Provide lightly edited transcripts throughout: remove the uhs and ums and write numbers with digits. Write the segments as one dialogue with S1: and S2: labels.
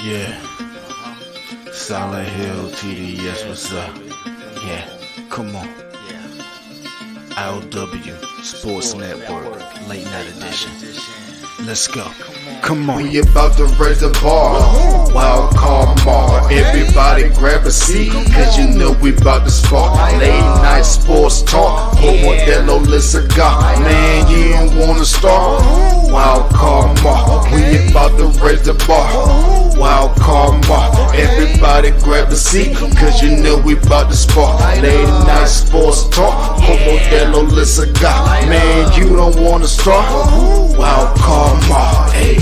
S1: Yeah, Solid Hill TDS, what's up? Yeah, come on. I.O.W. Sports Network, late night edition. Let's go. Come on.
S2: We about to raise the bar. Wild card mall. Everybody grab a seat, cause you know we about to spark. Late night sports talk. Modelo Le Cigar. Man, you don't wanna start. Wild card mall. We about to raise the bar. Wild card mall. Everybody grab a seat, cause you know we about to spark. Late night sports talk. Modelo Le Cigar. Man, you don't wanna start. Wild card mall. Hey.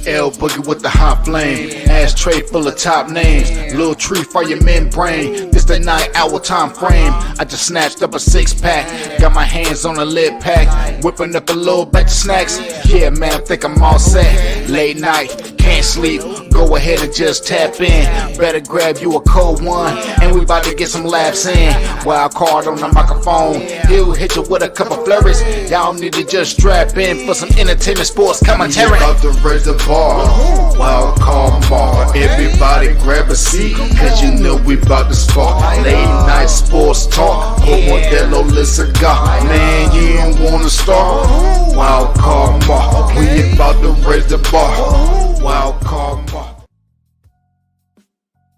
S2: L Boogie with the hot flame, ashtray full of top names, little tree for your membrane. This the 9 hour time frame. I just snatched up a 6-pack, got my hands on a lid pack, whipping up a little batch of snacks. Yeah, man, I think I'm all set. Late night, can't sleep, go ahead and just tap in. Better grab you a cold one, and we about to get some laps in. Wild card on the microphone, he'll hit you with a couple flurries. Y'all need to just strap in for some entertainment sports commentary. We about to raise the bar. Wild card bar. Everybody grab a seat, cause you know we about to spark. Late night sports talk. Modelo Le Cigar. Man, you don't wanna start. Wild card bar. We about to raise the bar. Wild card bar.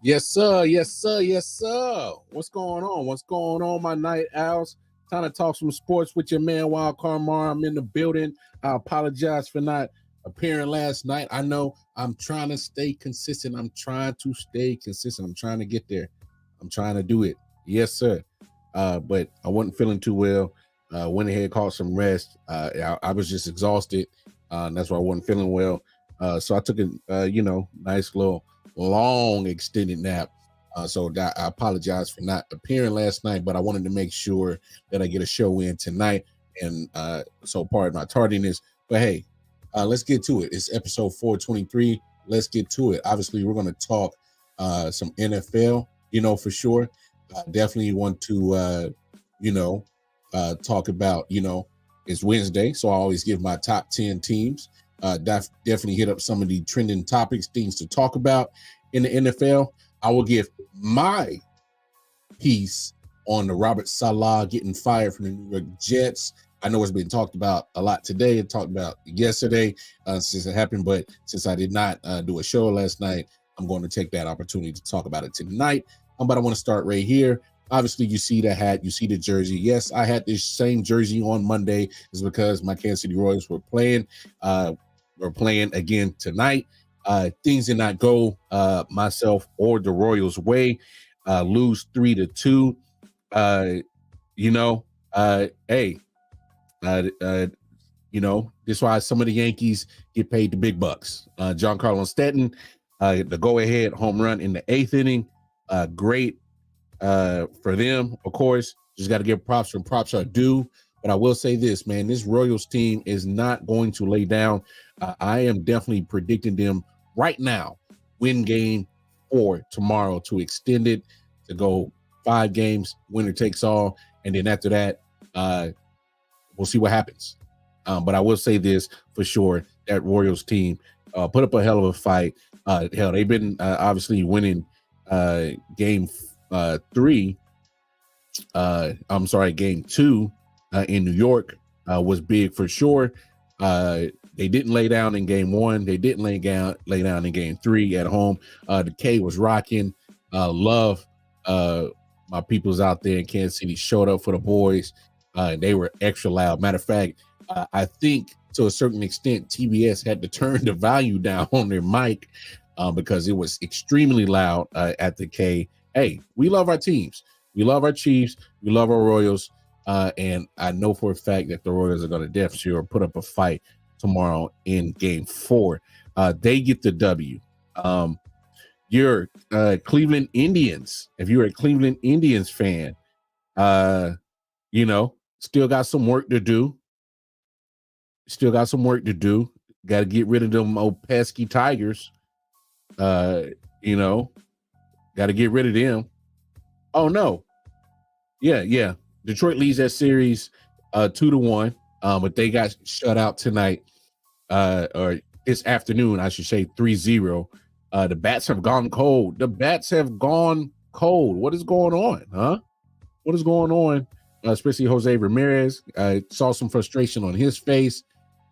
S3: Yes, sir. Yes, sir. Yes, sir. What's going on? What's going on, my night owls? Time to talk some sports with your man, Wild Carmar. I'm in the building. I apologize for not appearing last night. I know I'm trying to stay consistent. I'm trying to get there. I'm trying to do it. Yes, sir. But I wasn't feeling too well. Went ahead, caught some rest. I was just exhausted. That's why I wasn't feeling well. So I took a nice little long extended nap. So I apologize for not appearing last night, but I wanted to make sure that I get a show in tonight. And so pardon my tardiness. But hey, let's get to it. It's episode 423. Let's get to it. Obviously, we're going to talk some NFL, for sure. Definitely want to, talk about, it's Wednesday, so I always give my top 10 teams. Definitely hit up some of the trending topics, things to talk about in the NFL. I will give my piece on the Robert Saleh getting fired from the New York Jets. I know it's been talked about a lot today and talked about yesterday since it happened, but since I did not do a show last night, I'm going to take that opportunity to talk about it tonight. But I want to start right here. Obviously, you see the hat, you see the jersey. Yes, I had this same jersey on Monday. It's because my Kansas City Royals were playing. We're playing again tonight. Things did not go myself or the Royals' way. Lose 3-2. Hey. This is why some of the Yankees get paid the big bucks. Giancarlo Stanton, the go-ahead home run in the 8th inning. Great for them, of course. Just got to give props when props are due. But I will say this, man, this Royals team is not going to lay down. I am definitely predicting them right now win game 4 tomorrow to extend it to go 5 games, winner takes all. And then after that, we'll see what happens. But I will say this for sure, that Royals team put up a hell of a fight. Hell, they've been obviously winning game 2 in New York was big for sure. They didn't lay down in game 1. They didn't lay down in game 3 at home. The K was rocking. Love my peoples out there in Kansas City showed up for the boys. They were extra loud. Matter of fact, I think to a certain extent, TBS had to turn the volume down on their mic because it was extremely loud at the K. Hey, we love our teams. We love our Chiefs. We love our Royals. And I know for a fact that the Royals are going to definitely put up a fight tomorrow in game 4. They get the W. Your Cleveland Indians, if you're a Cleveland Indians fan, still got some work to do. Got to get rid of them old pesky Tigers. Got to get rid of them. Oh, no. Yeah. Detroit leads that series 2-1, but they got shut out tonight, or this afternoon, I should say, 3-0 The bats have gone cold. The bats have gone cold. What is going on, huh? What is going on? Especially Jose Ramirez. I saw some frustration on his face.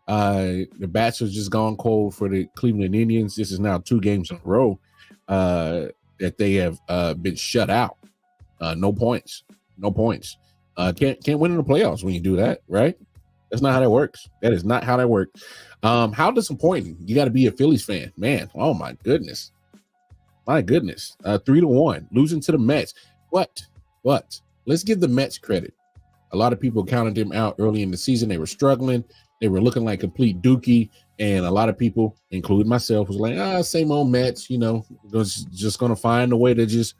S3: The bats have just gone cold for the Cleveland Indians. This is now 2 games in a row that they have been shut out. No points. Can't win in the playoffs when you do that, right? That's not how that works. That is not how that works. How disappointing. You got to be a Phillies fan, man. Oh my goodness. 3-1 losing to the Mets. What? Let's give the Mets credit. A lot of people counted them out early in the season. They were struggling. They were looking like complete dookie. And a lot of people, including myself, was like, same old Mets, just going to find a way to just,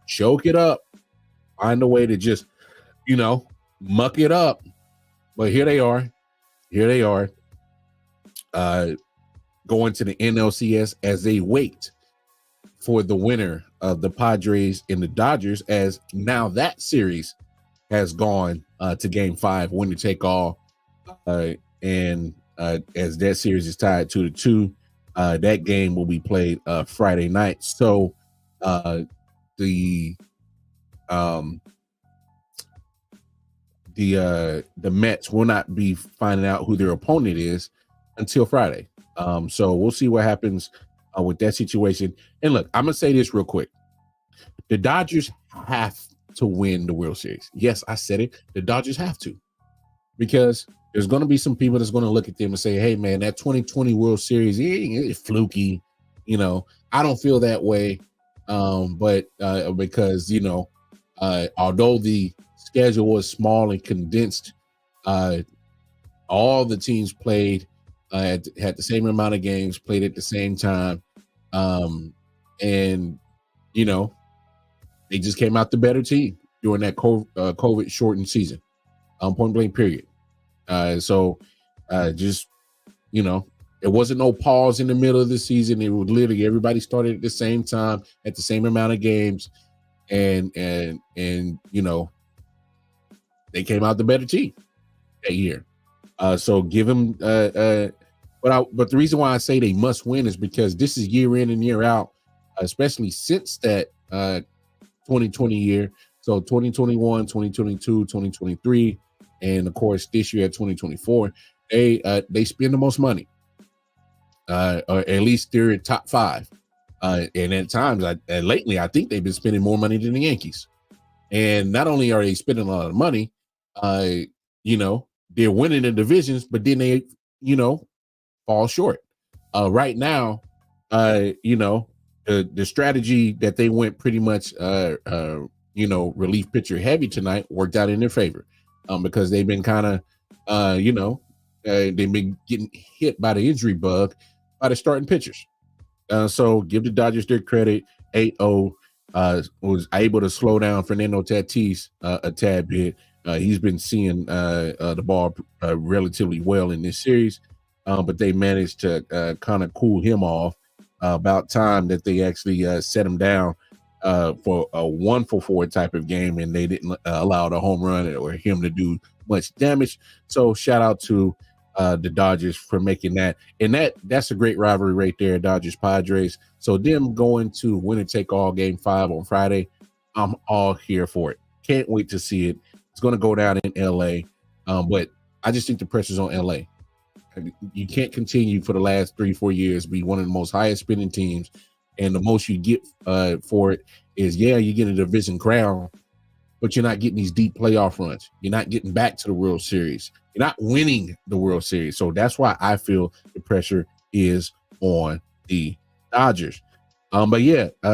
S3: choke it up. Find a way to just, muck it up. But here they are. Going to the NLCS as they wait for the winner of the Padres and the Dodgers, as now that series has gone to game 5, winner take all. And as that series is tied 2-2, that game will be played Friday night. So the Mets will not be finding out who their opponent is until Friday. So we'll see what happens with that situation. And look, I'm gonna say this real quick: the Dodgers have to win the World Series. Yes, I said it. The Dodgers have to, because there's going to be some people that's going to look at them and say, hey, man, that 2020 World Series is fluky. I don't feel that way. But because, although the schedule was small and condensed, all the teams played, had the same amount of games, played at the same time. And, they just came out the better team during that COVID shortened season, point blank period. So just, it wasn't no pause in the middle of the season. It was literally everybody started at the same time, at the same amount of games. And they came out the better team that year. So give them, but the reason why I say they must win is because this is year in and year out, especially since that 2020 year. So 2021, 2022, 2023. And of course, this year, 2024, they spend the most money, or at least they're in top 5. And at times, lately, I think they've been spending more money than the Yankees. And not only are they spending a lot of money, they're winning the divisions, but then they, fall short. Right now, the strategy that they went pretty much, relief pitcher heavy tonight worked out in their favor. Because they've been kind of, they've been getting hit by the injury bug by the starting pitchers. So give the Dodgers their credit. I.O.W. Was able to slow down Fernando Tatis a tad bit. He's been seeing the ball relatively well in this series, but they managed to kind of cool him off. About time that they actually set him down for a 1-for-4 type of game, and they didn't allow the home run or him to do much damage. So shout out to the Dodgers for making that. And that's a great rivalry right there, Dodgers Padres. So them going to winner take all game 5 on Friday, I'm all here for it. Can't wait to see it. It's going to go down in LA. But I just think the pressure's on LA. You can't continue for the last 3-4 years be one of the most highest spending teams, and the most you get for it is, you get a division crown, but you're not getting these deep playoff runs. You're not getting back to the World Series. You're not winning the World Series. So that's why I feel the pressure is on the Dodgers. But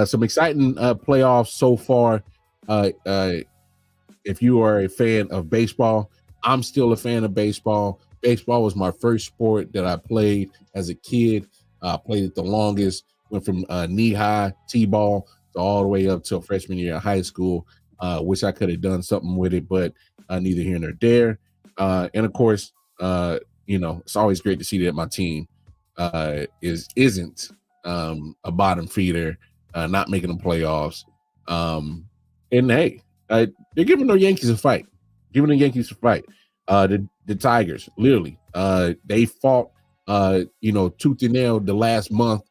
S3: some exciting playoffs so far. If you are a fan of baseball, I'm still a fan of baseball. Baseball was my first sport that I played as a kid. I played it the longest. Went from knee-high T-ball to all the way up to freshman year of high school. Wish I could have done something with it, but neither here nor there. And of course, it's always great to see that my team isn't a bottom feeder, not making the playoffs. And hey, they're giving the Yankees a fight. The Tigers, literally, they fought, tooth and nail the last month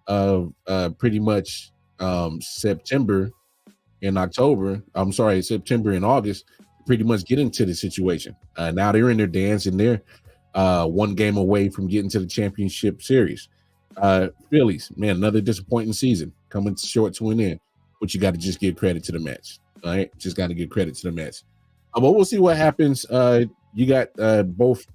S3: of pretty much September and October. I'm sorry, September and August, pretty much get into the situation. Now they're in their dance and they're one game away from getting to the championship series. Phillies, man, another disappointing season, coming short to an end, but you got to just give credit to the Mets. All right, just got to give credit to the Mets. But we'll see what happens. You got both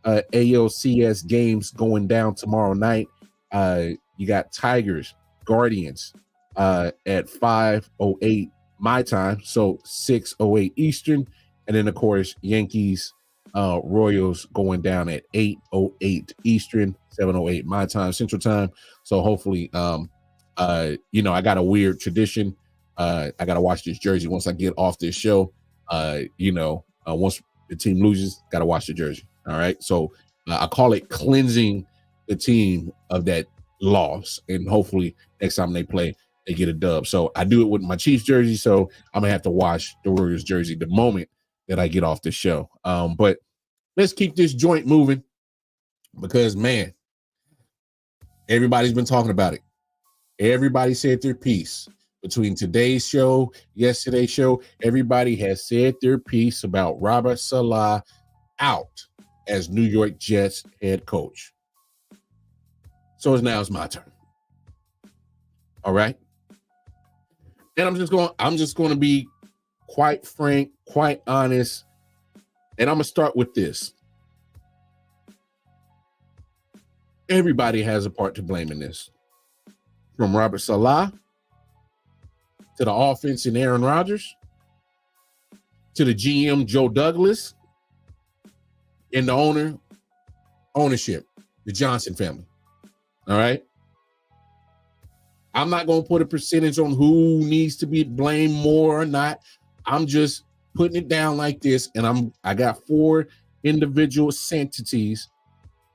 S3: ALCS games going down tomorrow night. You got Tigers, Guardians at 5:08 my time, so 6:08 Eastern, and then of course Yankees, Royals going down at 8:08 Eastern, 7:08 my time, Central Time. So hopefully, I got a weird tradition. I got to watch this jersey once I get off this show. Once the team loses, got to watch the jersey. All right. So I call it cleansing the team of that loss. And hopefully next time they play, they get a dub. So I do it with my Chiefs jersey. So I'm going to have to watch the Warriors jersey the moment that I get off the show. But let's keep this joint moving because, man, everybody's been talking about it. Everybody said their piece. Between today's show, yesterday's show, everybody has said their piece about Robert Saleh out as New York Jets head coach. So now it's my turn. All right. And I'm just going to be quite frank, quite honest. And I'm going to start with this. Everybody has a part to blame in this. From Robert Saleh to the offense and Aaron Rodgers, to the GM Joe Douglas, and the ownership, the Johnson family. All right. I'm not going to put a percentage on who needs to be blamed more or not. I'm just putting it down like this, and I got 4 individual entities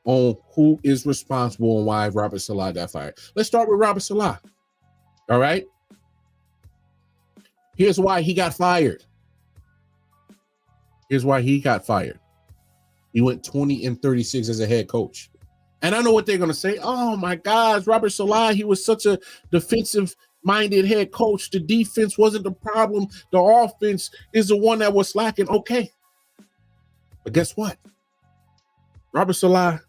S3: on who is responsible and why Robert Saleh got fired. Let's start with Robert Saleh. All right. Here's why he got fired. He went 20-36 as a head coach. And I know what they're going to say. Oh, my gosh, Robert Saleh, he was such a defensive-minded head coach. The defense wasn't the problem. The offense is the one that was slacking. Okay. But guess what? Robert Saleh,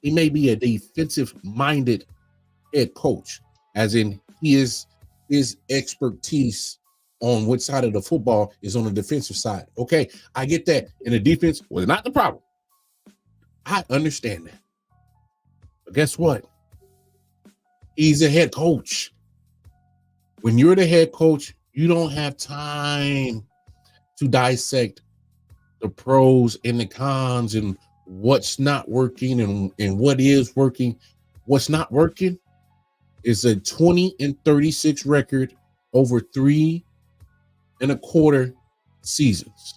S3: he may be a defensive-minded head coach, as in his expertise on which side of the football is on the defensive side. Okay, I get that. And the defense was not the problem. I understand that. But guess what? He's a head coach. When you're the head coach, you don't have time to dissect the pros and the cons and what's not working and what is working. What's not working is a 20-36 record over 3.25 seasons.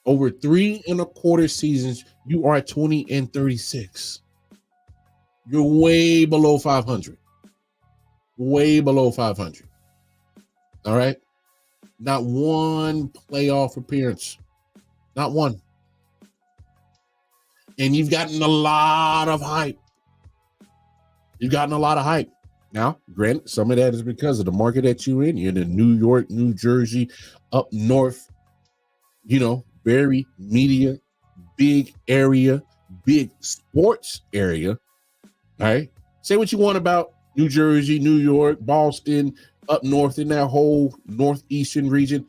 S3: Over 3.25 seasons, you are 20-36. You're way below 500. Way below 500. All right? Not one playoff appearance. Not one. And you've gotten a lot of hype. Now, granted, some of that is because of the market that you're in. You're in New York, New Jersey, up north, very media, big area, big sports area. All right. Say what you want about New Jersey, New York, Boston, up north in that whole northeastern region.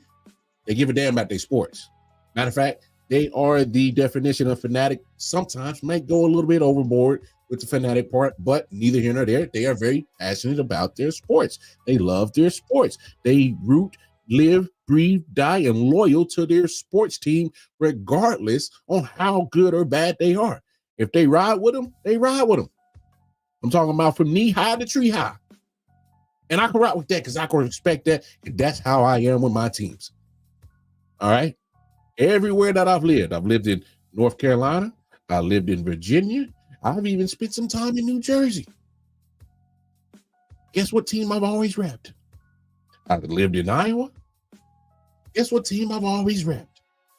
S3: They give a damn about their sports. Matter of fact, they are the definition of fanatic. Sometimes might go a little bit overboard with the fanatic part, but neither here nor there. They are very passionate about their sports. They love their sports. They root, live, breathe, die, and loyal to their sports team, regardless on how good or bad they are. If they ride with them, they ride with them. I'm talking about from knee high to tree high. And I can ride with that because I can respect that. And that's how I am with my teams. All right. Everywhere that I've lived in North Carolina. I lived in Virginia. I've even spent some time in New Jersey. Guess what team I've always repped? I've lived in Iowa. Guess what team I've always repped?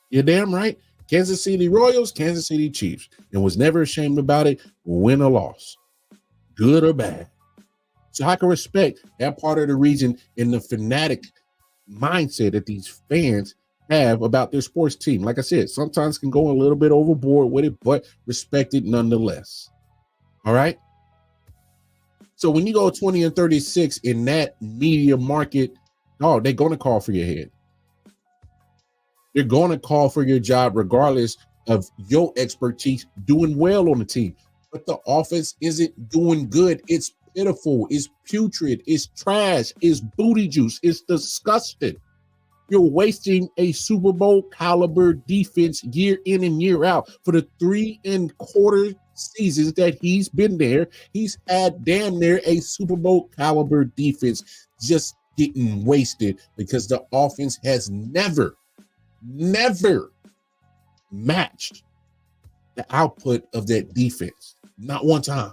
S3: You're damn right. Kansas City Royals, Kansas City Chiefs. And was never ashamed about it, win or loss. good or bad. So I can respect that part of the reason in the fanatic mindset that these fans have about their sports team. Like I said, sometimes can go a little bit overboard with it, but respect it nonetheless. All right. So when you go 20-36 in that media market, they're going to call for your head. They're going to call for your job regardless of your expertise doing well on the team. But the offense isn't doing good. It's pitiful. It's putrid. It's trash. It's booty juice. It's disgusting. You're wasting a Super Bowl caliber defense year in and year out. For the 3 1/4 seasons that he's been there, he's had damn near a Super Bowl caliber defense just getting wasted because the offense has never matched the output of that defense. Not one time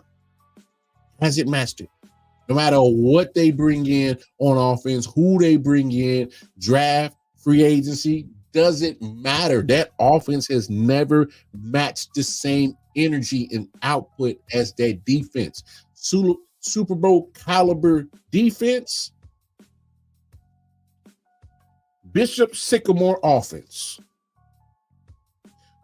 S3: has it matched it. No matter what they bring in on offense, who they bring in, draft, free agency, doesn't matter. That offense has never matched the same energy and output as that defense. Super Bowl caliber defense, Bishop Sycamore offense.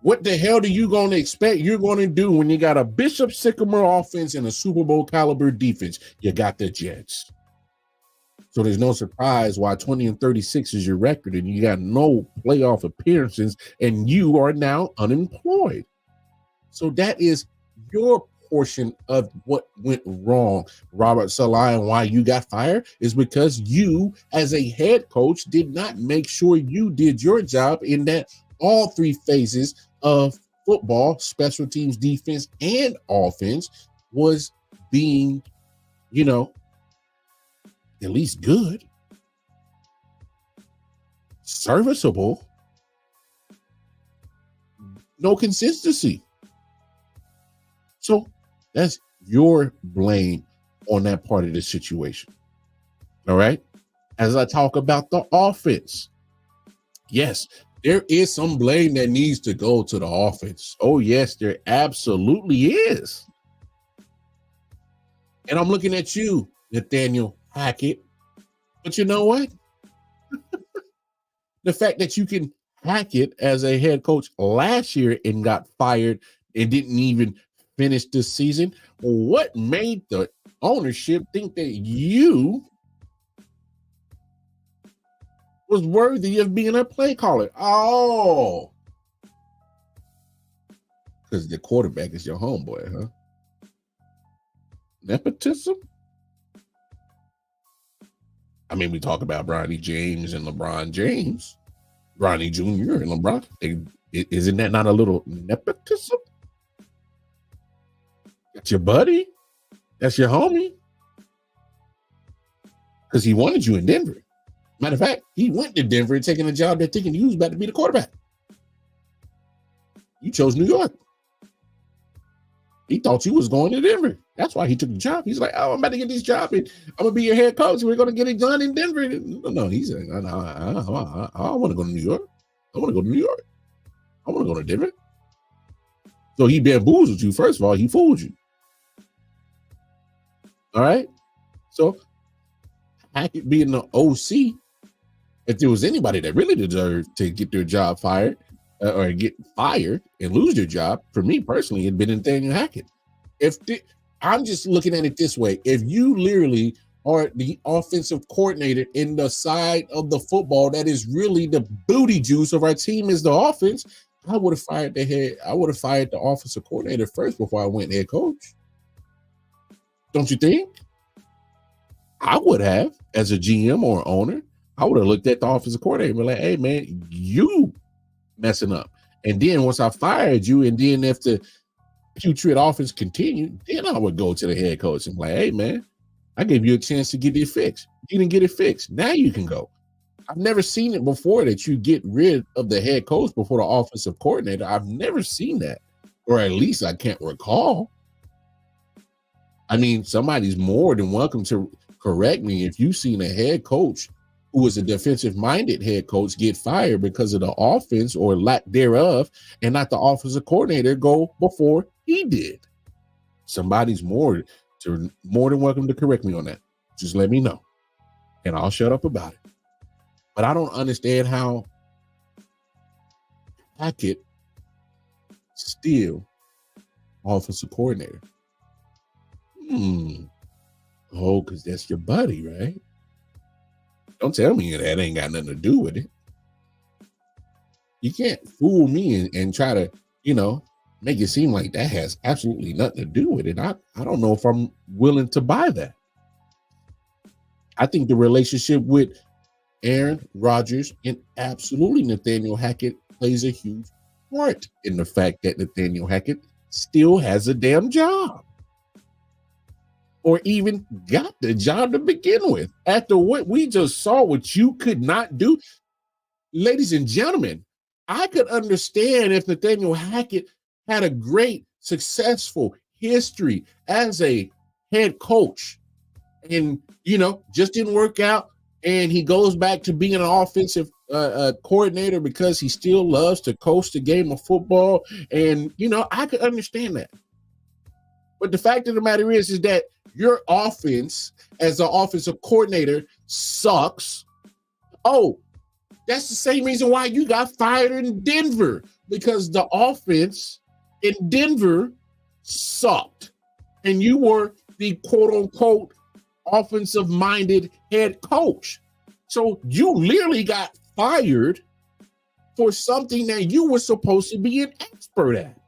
S3: What the hell are you going to expect you're going to do when you got a Bishop Sycamore offense and a Super Bowl caliber defense? You got the Jets. So there's no surprise why 20-36 is your record and you got no playoff appearances and you are now unemployed. So that is your portion of what went wrong, Robert Saleh, and why you got fired is because you, as a head coach, did not make sure you did your job in that all 3 phases of football, special teams, defense, and offense was being, at least good, serviceable, no consistency. So that's your blame on that part of the situation. All right. As I talk about the offense, yes, there is some blame that needs to go to the offense. Oh, yes, there absolutely is. And I'm looking at you, Nathaniel Hackett. But you know what? The fact that you can hack it as a head coach last year and got fired and didn't even finish this season, what made the ownership think that you was worthy of being a play caller? Oh, because the quarterback is your homeboy, huh? Nepotism? I mean, we talk about Bronny James and LeBron James, Bronny Jr. and LeBron. Isn't that not a little nepotism? That's your buddy. That's your homie. Because he wanted you in Denver. Matter of fact, he went to Denver and taking a job there thinking he was about to be the quarterback. You chose New York. He thought you was going to Denver. That's why he took the job. He's like, oh, I'm about to get this job and I'm going to be your head coach. We're going to get it done in Denver. No, he said, I want to go to New York. I want to go to New York. I want to go to Denver. So he bamboozled you. First of all, he fooled you. All right. So Hackett being the OC, if there was anybody that really deserved to get their job fired or get fired and lose their job, for me personally, it'd been Nathaniel Hackett. I'm just looking at it this way. If you literally are the offensive coordinator in the side of the football that is really the booty juice of our team is the offense, I would have fired the offensive coordinator first before I went head coach. Don't you think? I would have, as a GM or owner, I would have looked at the offensive coordinator and be like, hey, man, you messing up. And then once I fired you, and then if the putrid offense continued, then I would go to the head coach and be like, hey, man, I gave you a chance to get it fixed. You didn't get it fixed. Now you can go. I've never seen it before that you get rid of the head coach before the offensive coordinator. I've never seen that, or at least I can't recall. I mean, somebody's more than welcome to correct me if you've seen a head coach who is a defensive-minded head coach get fired because of the offense or lack thereof, and not the offensive coordinator go before he did. Somebody's more You're more than welcome to correct me on that. Just let me know, and I'll shut up about it. But I don't understand how Hackett still offensive coordinator. Oh, because that's your buddy, right? Don't tell me that ain't got nothing to do with it. You can't fool me and try to, make it seem like that has absolutely nothing to do with it. I don't know if I'm willing to buy that. I think the relationship with Aaron Rodgers and absolutely Nathaniel Hackett plays a huge part in the fact that Nathaniel Hackett still has a damn job, or even got the job to begin with. After what we just saw, what you could not do, ladies and gentlemen, I could understand if Nathaniel Hackett had a great, successful history as a head coach and, just didn't work out. And he goes back to being an offensive coordinator because he still loves to coach the game of football. And, I could understand that. But the fact of the matter is that your offense as an offensive coordinator sucks. Oh, that's the same reason why you got fired in Denver, because the offense in Denver sucked. And you were the quote unquote offensive minded head coach. So you literally got fired for something that you were supposed to be an expert at.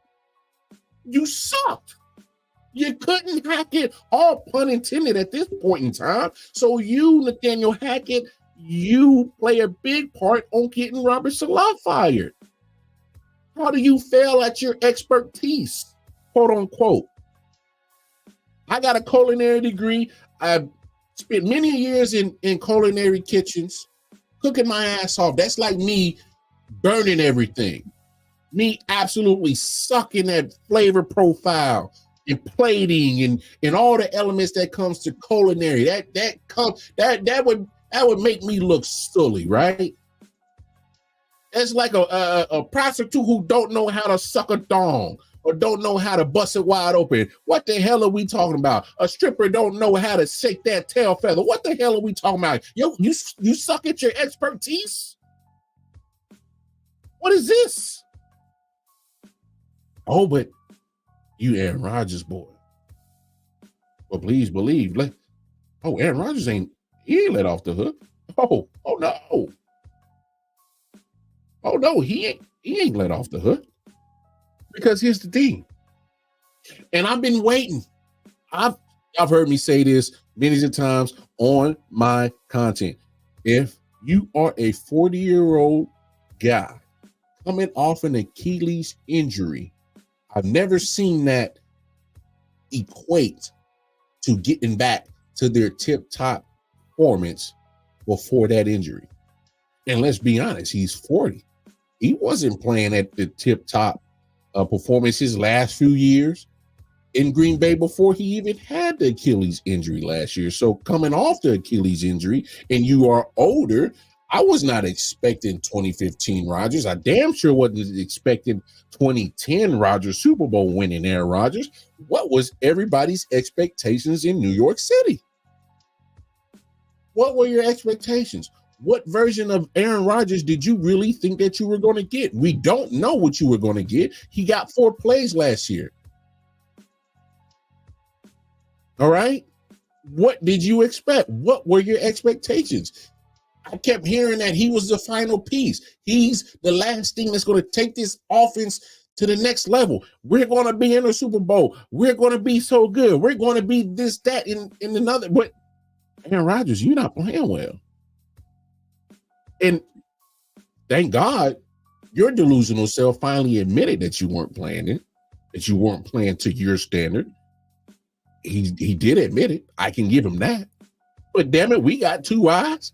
S3: You sucked. You couldn't hack it, all pun intended at this point in time. So you, Nathaniel Hackett, you play a big part on getting Robert Saleh fired. How do you fail at your expertise, quote unquote? I got a culinary degree. I spent many years in culinary kitchens, cooking my ass off. That's like me burning everything. Me absolutely sucking that flavor profile and plating and all the elements that comes to culinary. That would make me look silly, right? That's like a prostitute who don't know how to suck a thong or don't know how to bust it wide open. What the hell are we talking about? A stripper don't know how to shake that tail feather. What the hell are we talking about? Yo, you suck at your expertise? What is this? Oh, but you Aaron Rodgers boy. Well, please believe. Aaron Rodgers ain't let off the hook. Oh no. Oh no, he ain't let off the hook. Because here's the thing. And I've been waiting. I've heard me say this many times on my content. If you are a 40-year-old guy coming off an Achilles injury, I've never seen that equate to getting back to their tip-top performance before that injury. And let's be honest, he's 40. He wasn't playing at the tip-top performance his last few years in Green Bay before he even had the Achilles injury last year. So coming off the Achilles injury and you are older, I was not expecting 2015 Rodgers. I damn sure wasn't expecting 2010 Rodgers Super Bowl winning Aaron Rodgers. What was everybody's expectations in New York City? What were your expectations? What version of Aaron Rodgers did you really think that you were going to get? We don't know what you were going to get. He got 4 plays last year. All right. What did you expect? What were your expectations? I kept hearing that he was the final piece. He's the last thing that's going to take this offense to the next level. We're going to be in the Super Bowl. We're going to be so good. We're going to be this, that, in another. But Aaron Rodgers, you're not playing well. And thank God your delusional self finally admitted that you weren't playing it, that you weren't playing to your standard. He did admit it. I can give him that. But damn it, we got 2 eyes.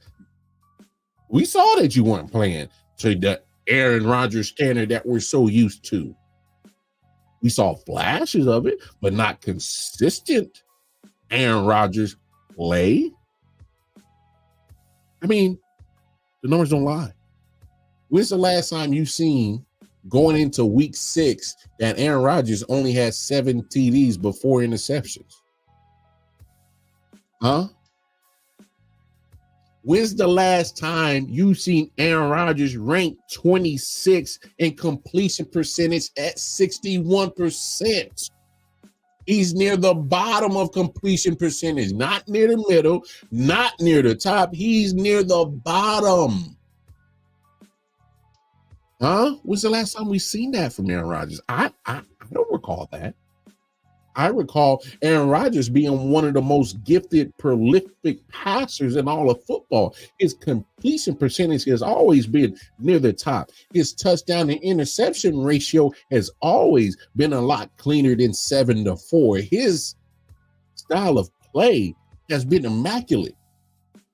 S3: We saw that you weren't playing to the Aaron Rodgers standard that we're so used to. We saw flashes of it, but not consistent Aaron Rodgers play. I mean, the numbers don't lie. When's the last time you've seen going into week 6 that Aaron Rodgers only had 7 TDs before interceptions? Huh? When's the last time you seen Aaron Rodgers ranked 26 in completion percentage at 61%? He's near the bottom of completion percentage, not near the middle, not near the top. He's near the bottom. Huh? When's the last time we seen that from Aaron Rodgers? I don't recall that. I recall Aaron Rodgers being one of the most gifted, prolific passers in all of football. His completion percentage has always been near the top. His touchdown and interception ratio has always been a lot cleaner than 7-4. His style of play has been immaculate.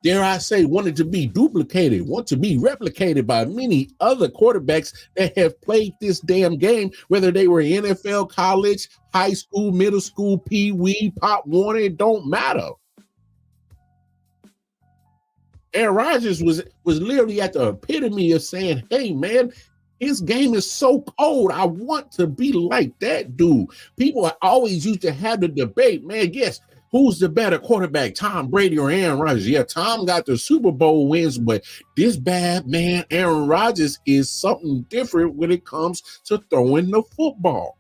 S3: Dare I say, wanted to be duplicated, want to be replicated by many other quarterbacks that have played this damn game, whether they were NFL, college, high school, middle school, pee-wee, Pop Warner, it don't matter. Aaron Rodgers was literally at the epitome of saying, hey, man, his game is so cold. I want to be like that dude. People always used to have the debate, man, yes, who's the better quarterback, Tom Brady or Aaron Rodgers? Yeah, Tom got the Super Bowl wins, but this bad man, Aaron Rodgers, is something different when it comes to throwing the football.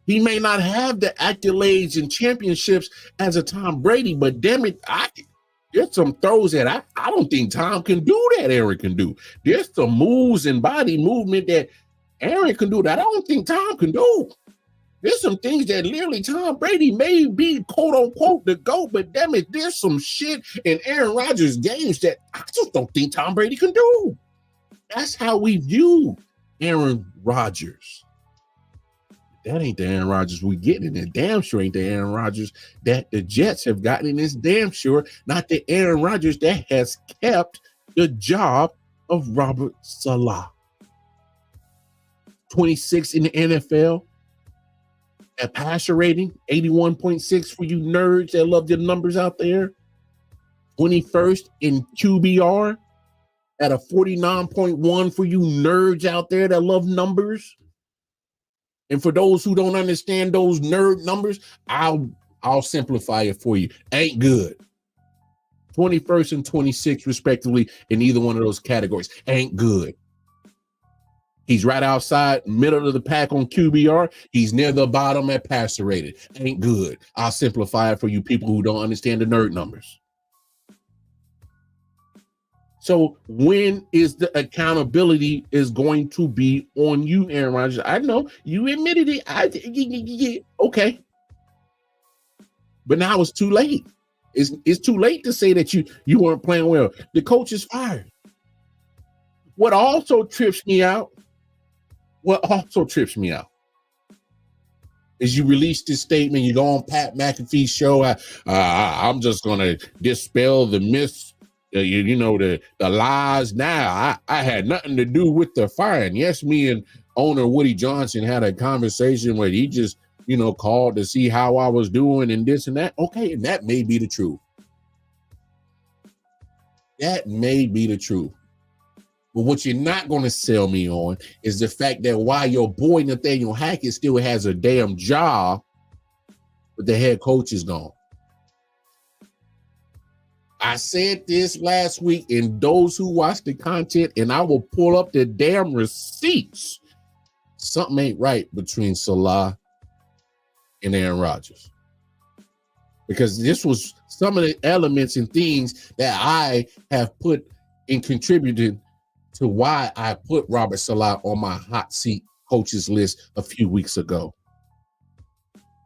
S3: He may not have the accolades and championships as a Tom Brady, but damn it, there's some throws that I don't think Tom can do that Aaron can do. There's some moves and body movement that Aaron can do that I don't think Tom can do. There's some things that literally Tom Brady may be quote unquote the GOAT, but damn it, there's some shit in Aaron Rodgers' games that I just don't think Tom Brady can do. That's how we view Aaron Rodgers. That ain't the Aaron Rodgers we getting, and damn sure ain't the Aaron Rodgers that the Jets have gotten, and it's damn sure not the Aaron Rodgers that has kept the job of Robert Saleh. 26 in the NFL. At passer rating, 81.6 for you nerds that love your numbers out there. 21st in QBR at a 49.1 for you nerds out there that love numbers. And for those who don't understand those nerd numbers, I'll simplify it for you. Ain't good. 21st and 26th respectively in either one of those categories. Ain't good. He's right outside, middle of the pack on QBR. He's near the bottom at passer rated. Ain't good. I'll simplify it for you people who don't understand the nerd numbers. So when is the accountability is going to be on you, Aaron Rodgers? I know you admitted it. Okay. But now it's too late. It's too late to say that you weren't playing well. The coach is fired. What also trips me out is you release this statement, you go on Pat McAfee's show, I'm just going to dispel the myths, the lies now. I had nothing to do with the firing. Yes, me and owner Woody Johnson had a conversation where he just, called to see how I was doing and this and that. Okay, and that may be the truth. That may be the truth. But what you're not going to sell me on is the fact that while your boy Nathaniel Hackett still has a damn job, but the head coach is gone. I said this last week, and those who watch the content, and I will pull up the damn receipts. Something ain't right between Saleh and Aaron Rodgers. Because this was some of the elements and things that I have put and contributed to why I put Robert Saleh on my hot seat coaches list a few weeks ago.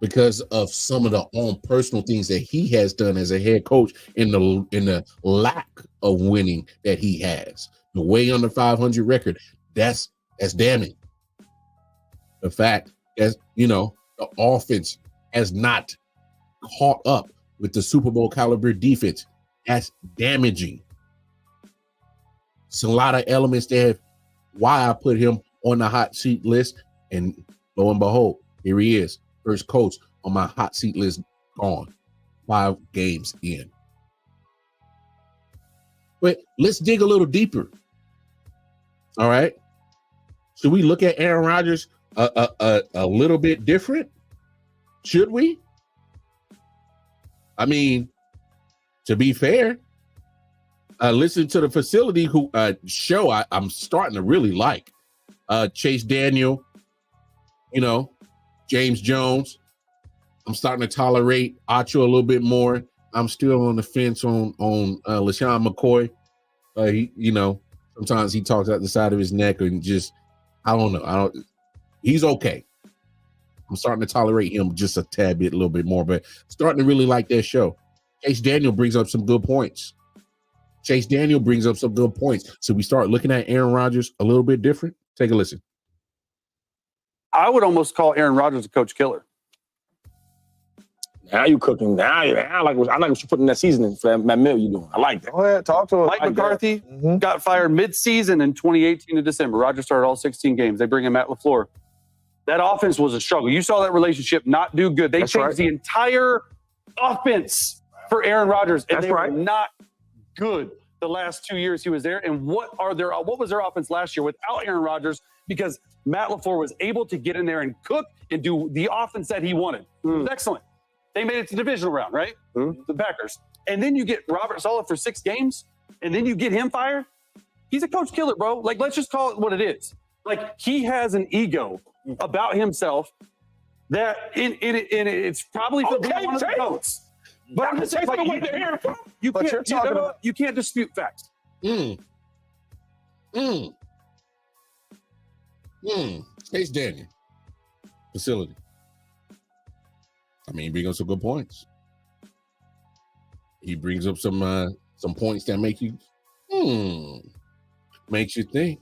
S3: Because of some of the own personal things that he has done as a head coach in the lack of winning that he has. The way under 500 record, that's damning. The fact that, the offense has not caught up with the Super Bowl caliber defense, that's damaging. It's a lot of elements there why I put him on the hot seat list, and lo and behold, here he is, first coach on my hot seat list, gone 5 games in. But let's dig a little deeper. All right, should we look at Aaron Rodgers a little bit different? Should we? I mean, to be fair, listen to the facility show I'm starting to really like. Chase Daniel, James Jones. I'm starting to tolerate Acho a little bit more. I'm still on the fence on LaShawn McCoy. Sometimes he talks out the side of his neck and just, I don't know. He's okay. I'm starting to tolerate him just a tad bit, a little bit more, but starting to really like that show. Chase Daniel brings up some good points. So we start looking at Aaron Rodgers a little bit different. Take a listen.
S4: I would almost call Aaron Rodgers a coach killer.
S5: Now you cooking. I like what you're putting that seasoning for that meal you're doing. I like that.
S6: Go ahead, talk to him.
S4: Mike McCarthy got fired mid-season in 2018 in December. Rodgers started all 16 games. They bring in Matt LaFleur. That offense was a struggle. You saw that relationship not do good. They changed the entire offense for Aaron Rodgers, and they were not good the last 2 years he was there. And what was their offense last year without Aaron Rodgers? Because Matt LaFleur was able to get in there and cook and do the offense that he wanted. It was excellent. They made it to the divisional round, right? The Packers. And then you get Robert Saleh for 6 games, and then you get him fired. He's a coach killer, bro. Like, let's just call it what it is. Like, he has an ego about himself that it's probably one of the goats. But I'm just saying, you can't dispute facts.
S3: Chase Daniel facility. I mean, he brings up some good points. He brings up some points that make you makes you think.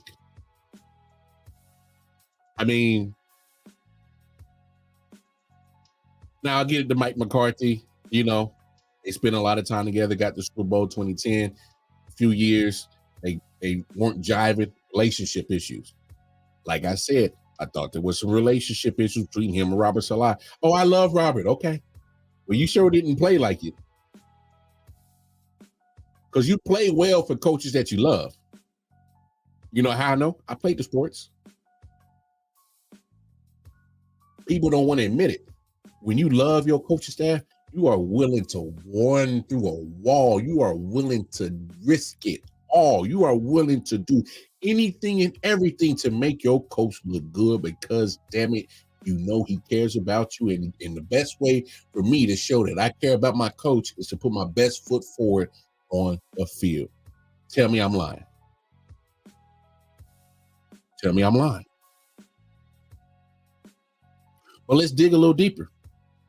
S3: I mean, now I'll get it to Mike McCarthy. They spent a lot of time together, got the Super Bowl 2010, a few years. They weren't jiving, relationship issues. Like I said, I thought there was some relationship issues between him and Robert Saleh. Oh, I love Robert. Okay. Well, you sure didn't play like it. Because you play well for coaches that you love. You know how I know? I played the sports. People don't want to admit it. When you love your coaching staff, you are willing to run through a wall. You are willing to risk it all. You are willing to do anything and everything to make your coach look good because, damn it, he cares about you. And the best way for me to show that I care about my coach is to put my best foot forward on the field. Tell me I'm lying. Tell me I'm lying. Well, let's dig a little deeper.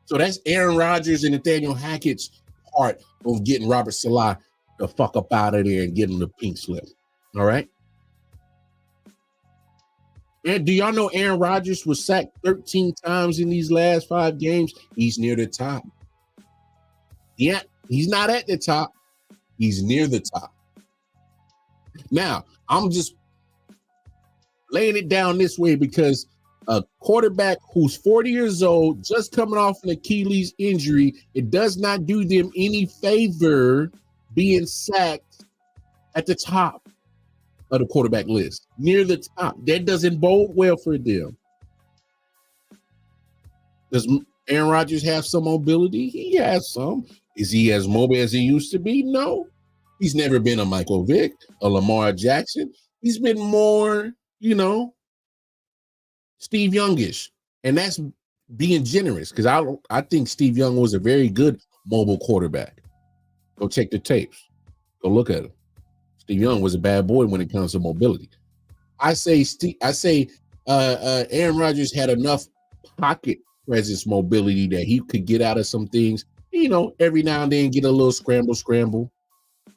S3: So that's Aaron Rodgers and Nathaniel Hackett's part of getting Robert Saleh the fuck up out of there and getting the pink slip. All right? And do y'all know Aaron Rodgers was sacked 13 times in these last 5 games? He's near the top. Yeah, he's not at the top. He's near the top. Now, I'm just laying it down this way because a quarterback who's 40 years old, just coming off an Achilles injury, it does not do them any favor being sacked at the top of the quarterback list, near the top. That doesn't bode well for them. Does Aaron Rodgers have some mobility? He has some. Is he as mobile as he used to be? No. He's never been a Michael Vick, a Lamar Jackson. He's been more, Steve Youngish. And that's being generous because I think Steve Young was a very good mobile quarterback. Go check the tapes. Go look at him. Steve Young was a bad boy when it comes to mobility. I say Aaron Rodgers had enough pocket presence mobility that he could get out of some things, every now and then get a little scramble,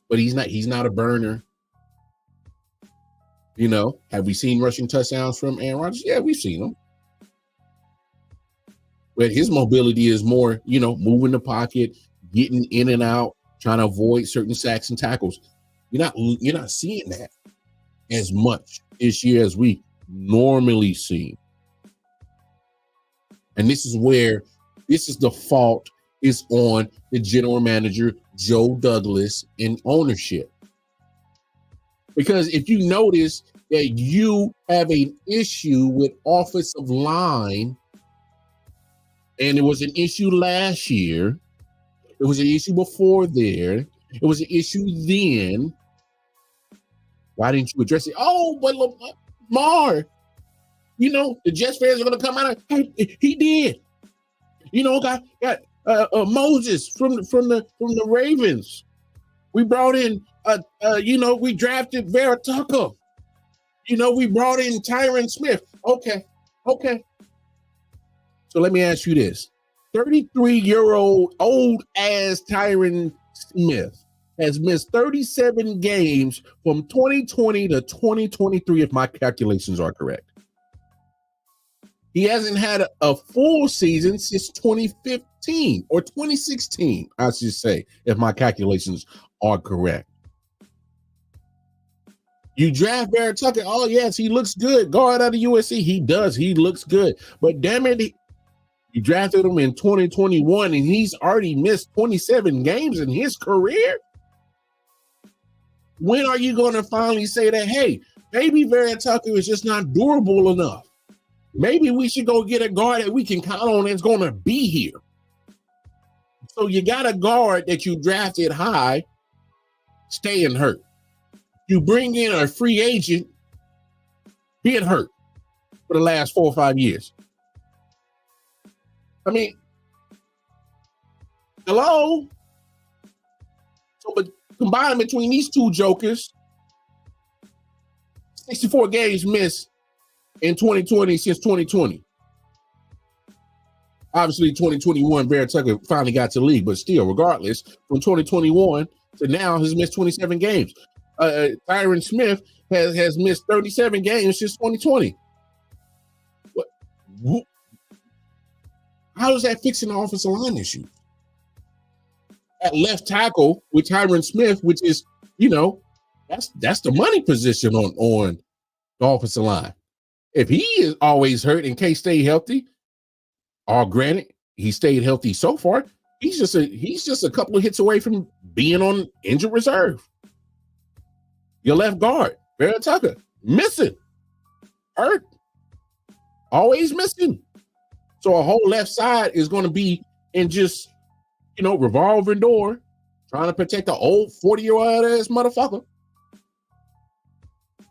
S3: but he's not a burner. Have we seen rushing touchdowns from Aaron Rodgers? Yeah, we've seen them. But his mobility is more, moving the pocket, getting in and out, trying to avoid certain sacks and tackles. You're not seeing that as much this year as we normally see. And this is the fault is on the general manager, Joe Douglas, and ownership. Because if you notice that you have an issue with offensive line, and it was an issue last year, It was an issue before there. It was an issue then. Why didn't you address it? Oh, but Lamar, you know, the Jets fans are going to come out and hey, he did. You know, got Moses from the Ravens. We brought in, we drafted Vera Tucker. You know, we brought in Tyron Smith. Okay. So let me ask you this. 33-year-old old-ass Tyron Smith has missed 37 games from 2020 to 2023, if my calculations are correct. He hasn't had a full season since 2015 or 2016, I should say, if my calculations are correct. You draft Vera Tucker. Oh, yes, he looks good. Guard out of USC. He does. He looks good. But damn it, you drafted him in 2021, and he's already missed 27 games in his career. When are you going to finally say that, hey, maybe Vera Tucker is just not durable enough? Maybe we should go get a guard that we can count on that's going to be here. So you got a guard that you drafted high, staying hurt. You bring in a free agent, being hurt for the last 4 or 5 years. I mean, hello? So, but combined between these two jokers, 64 games missed in 2020 since 2020. Obviously, 2021, Vera Tucker finally got to the league, but still, regardless, from 2021 to now, has missed 27 games. Tyron Smith has missed 37 games since 2020. What? How is that fixing the offensive line issue? At left tackle with Tyron Smith, which is, you know, that's the money position on the offensive line. If he is always hurt and can't stay healthy, granted, he stayed healthy so far, he's just a couple of hits away from being on injured reserve. Your left guard, Vera Tucker, missing, hurt, always missing. So a whole left side is going to be in just, you know, revolving door, trying to protect the old 40-year-old ass motherfucker.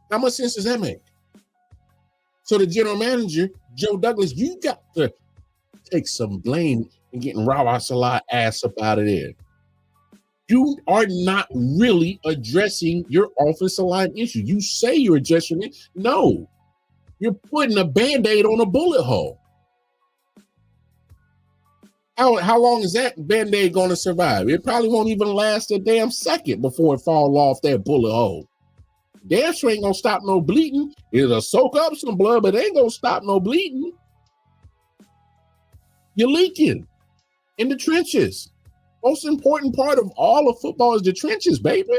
S3: How much sense does that make? So the general manager, Joe Douglas, you got to take some blame in getting Rabbi Salah ass up out of there. You are not really addressing your offensive line issue. You say you're addressing it. No, you're putting a Band-Aid on a bullet hole. How long is that Band-Aid going to survive? It probably won't even last a damn second before it fall off that bullet hole. Damn sure ain't going to stop no bleeding. It'll soak up some blood, but it ain't going to stop no bleeding. You're leaking in the trenches. Most important part of all of football is the trenches, baby.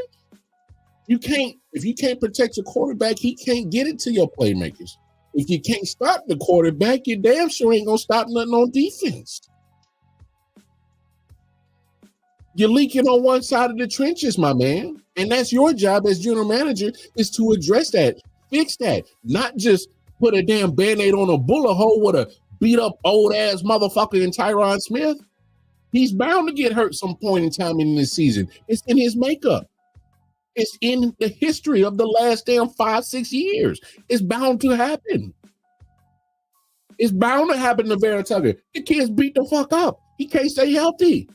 S3: If you can't protect your quarterback, he can't get it to your playmakers. If you can't stop the quarterback, you damn sure ain't going to stop nothing on defense. You're leaking on one side of the trenches, my man. And that's your job as general manager, is to address that, fix that, not just put a damn Band-Aid on a bullet hole with a beat up old ass motherfucker in Tyron Smith. He's bound to get hurt some point in time in this season. It's in his makeup. It's in the history of the last damn 5-6 years. It's bound to happen. It's bound to happen to Vera Tucker. The kid's beat the fuck up. He can't stay healthy.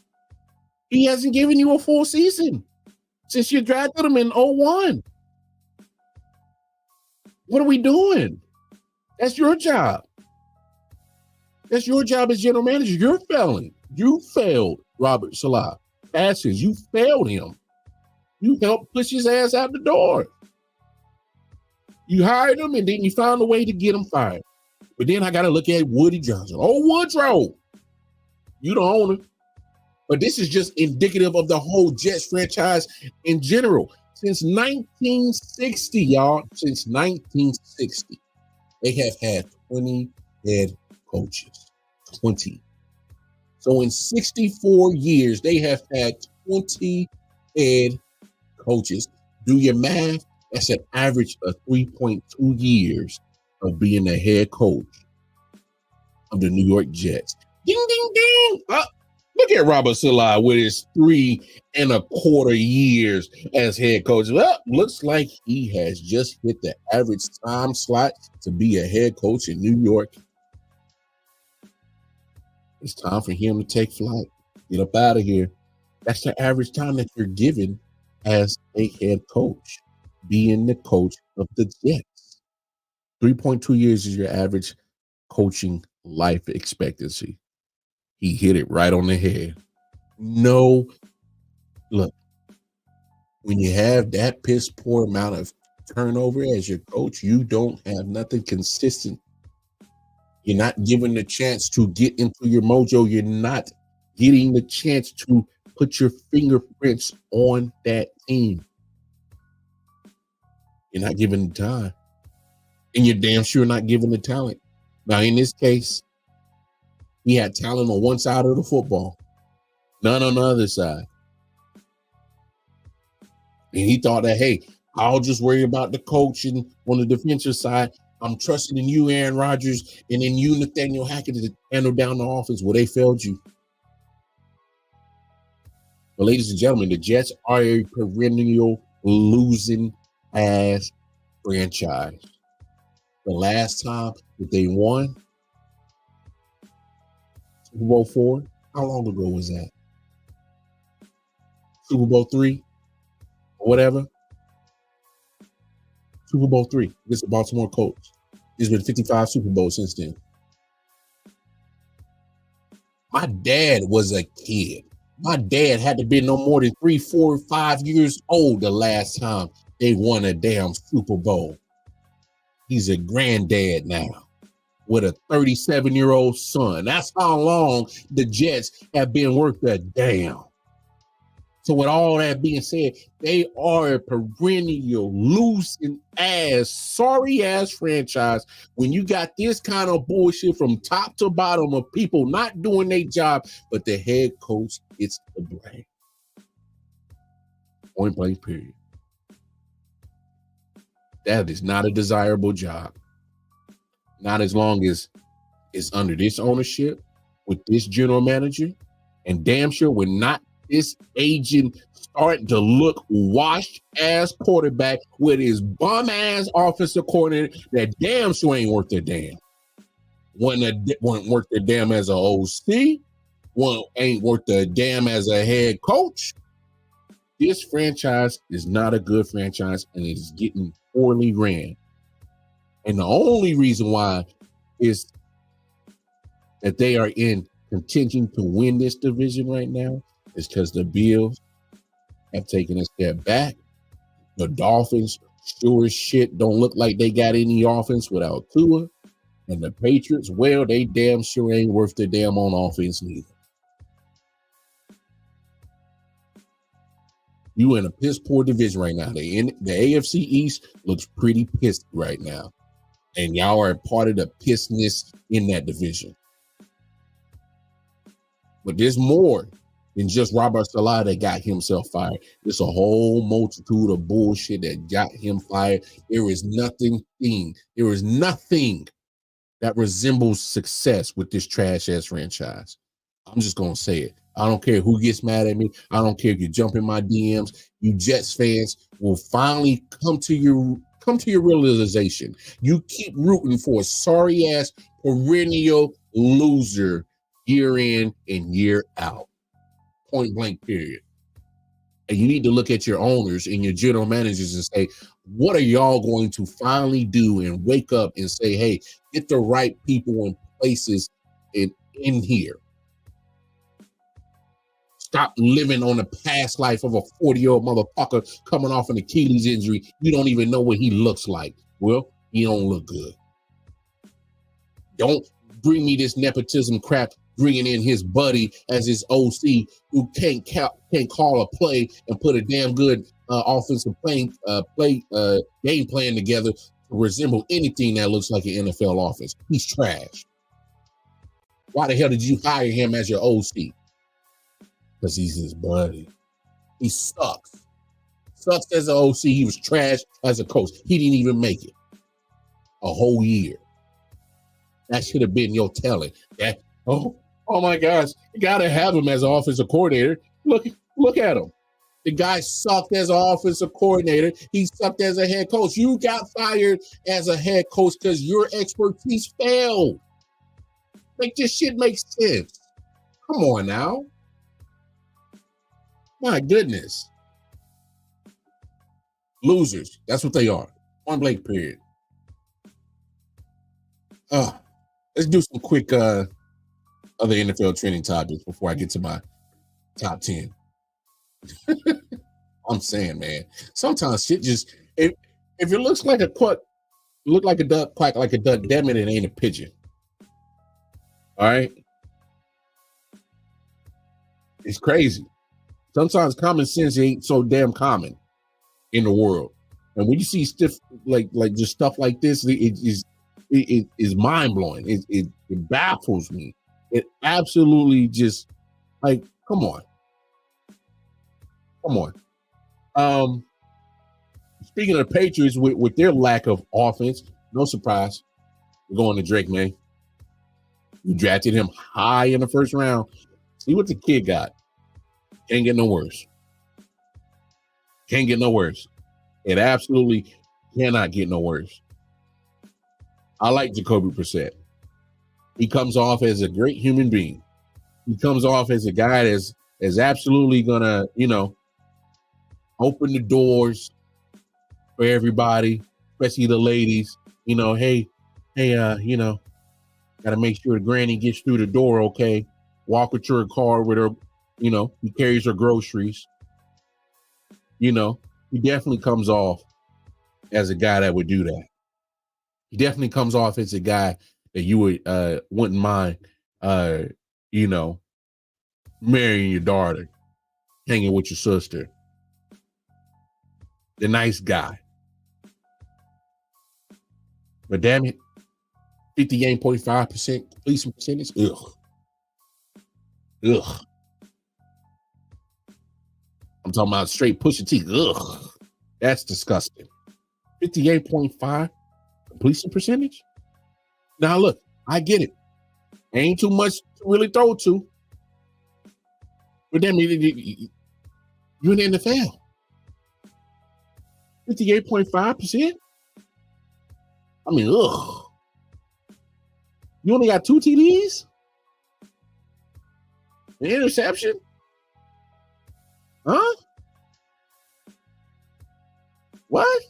S3: He hasn't given you a full season since you drafted him in 2001. What are we doing? That's your job. That's your job as general manager. You're failing. You failed Robert Salah. Passes. You failed him. You helped push his ass out the door. You hired him, and then you found a way to get him fired. But then I got to look at Woody Johnson. Oh, Woodrow. You the owner. But this is just indicative of the whole Jets franchise in general. Since 1960, y'all, since 1960, they have had 20 head coaches. 20. So in 64 years, they have had 20 head coaches. Do your math. That's an average of 3.2 years of being a head coach of the New York Jets. Ding, ding, ding. Look at Robert Salah with his 3.25 years as head coach. Well, looks like he has just hit the average time slot to be a head coach in New York. It's time for him to take flight. Get up out of here. That's the average time that you're given as a head coach, being the coach of the Jets. 3.2 years is your average coaching life expectancy. He hit it right on the head. No, look, when you have that piss poor amount of turnover as your coach, you don't have nothing consistent. You're not given the chance to get into your mojo. You're not getting the chance to put your fingerprints on that team. You're not given the time. And you're damn sure not given the talent. Now, in this case, he had talent on one side of the football, none on the other side. And he thought that, hey, I'll just worry about the coaching on the defensive side. I'm trusting in you, Aaron Rodgers, and in you, Nathaniel Hackett, to handle down the offense. Well, they failed you. But ladies and gentlemen, the Jets are a perennial losing ass franchise. The last time that they won Super Bowl 4, how long ago was that? Super Bowl 3 or whatever? Super Bowl 3 against the Baltimore Colts. There's been 55 Super Bowls since then. My dad was a kid. My dad had to be no more than 3, 4, 5 years old the last time they won a damn Super Bowl. He's a granddad now with a 37-year-old son. That's how long the Jets have been worth a damn. So with all that being said, they are a perennial losing ass, sorry ass franchise. When you got this kind of bullshit from top to bottom of people not doing their job, but the head coach gets the blame. Point blank, period. That is not a desirable job. Not as long as it's under this ownership with this general manager, and damn sure we're not this agent starting to look washed ass quarterback with his bum ass offensive coordinator that damn sure ain't worth a damn. Wasn't worth a damn as an OC. One ain't worth a damn as a head coach. This franchise is not a good franchise, and it's getting poorly ran. And the only reason why is that they are in contention to win this division right now is because the Bills have taken a step back. The Dolphins sure as shit don't look like they got any offense without Tua. And the Patriots, well, they damn sure ain't worth the damn on offense neither. You in a piss poor division right now. The AFC East looks pretty pissed right now. And y'all are part of the pissness in that division. But there's more than just Robert Salah that got himself fired. There's a whole multitude of bullshit that got him fired. There is nothing that resembles success with this trash ass franchise. I'm just gonna say it. I don't care who gets mad at me. I don't care if you jump in my DMs. You Jets fans will finally come to your realization. You keep rooting for a sorry ass perennial loser year in and year out. Point blank, period. And you need to look at your owners and your general managers and say, what are y'all going to finally do and wake up and say, hey, get the right people in places in here. Stop living on the past life of a 40-year-old motherfucker coming off an Achilles injury. You don't even know what he looks like. Well, he don't look good. Don't bring me this nepotism crap, bringing in his buddy as his OC who can't call a play and put a damn good offensive game plan together to resemble anything that looks like an NFL offense. He's trash. Why the hell did you hire him as your OC? Because he's his buddy. He sucks. Sucks as an OC. He was trash as a coach. He didn't even make it a whole year. That should have been your talent. Oh my gosh, you gotta have him as an offensive coordinator. Look at him. The guy sucked as an offensive coordinator. He sucked as a head coach. You got fired as a head coach because your expertise failed. Make this shit make sense. Come on now. My goodness. Losers. That's what they are. Point blank period. Let's do some quick other NFL trending topics before I get to my top 10. I'm saying, man, sometimes shit just if it looks like a quack, look like a duck, quack like a duck, damn it ain't a pigeon. All right. It's crazy. Sometimes common sense ain't so damn common in the world. And when you see stuff like just stuff like this, it is mind blowing. It baffles me. It absolutely just like, come on. Speaking of the Patriots, with their lack of offense, no surprise, we're going to Drake, man. You drafted him high in the first round. See what the kid got. Can't get no worse. Can't get no worse. It absolutely cannot get no worse. I like Jacoby Brissett. He comes off as a great human being. He comes off as a guy that's absolutely gonna, open the doors for everybody, especially the ladies. Hey, gotta make sure the granny gets through the door, okay? Walk her to her car with her, he carries her groceries. He definitely comes off as a guy that would do that. He definitely comes off as a guy that you wouldn't mind, marrying your daughter, hanging with your sister. The nice guy. But damn it, 58.5% completion percentage. Ugh. I'm talking about straight Pusha T. Ugh. That's disgusting. 58.5 completion percentage. Now look, I get it. Ain't too much to really throw to. But then you're in the NFL. 58.5%. I mean, ugh. You only got 2 TDs? An interception? Huh? What?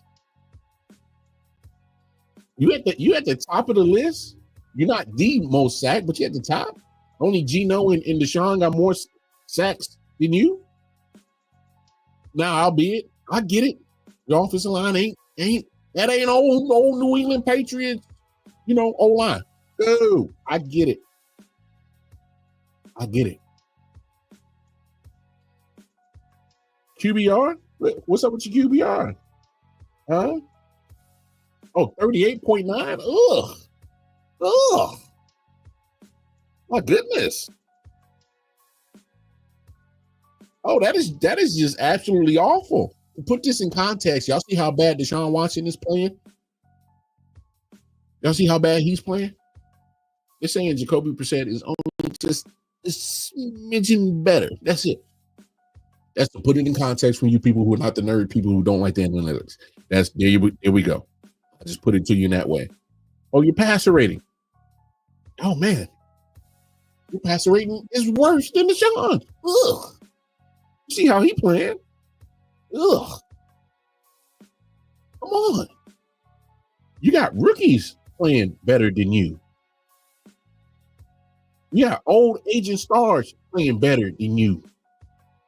S3: You at the top of the list? You're not the most sacked, but you're at the top. Only Geno and Deshaun got more sacks than you. Now, albeit, I get it. The offensive line ain't old New England Patriots, O-line. No, I get it. QBR? What's up with your QBR? Huh? Oh, 38.9? Ugh. My goodness. Oh, that is just absolutely awful. To put this in context, y'all see how bad Deshaun Watson is playing? Y'all see how bad he's playing? They're saying Jacoby Brissett is only just a smidgen better. That's it. That's to put it in context for you people who are not the nerd people who don't like the analytics. There we go. I just put it to you in that way. Oh, your passer rating. Oh man, your passer rating is worse than Deshaun. Ugh. See how he playing? Ugh. Come on. You got rookies playing better than you. You got old aging stars playing better than you.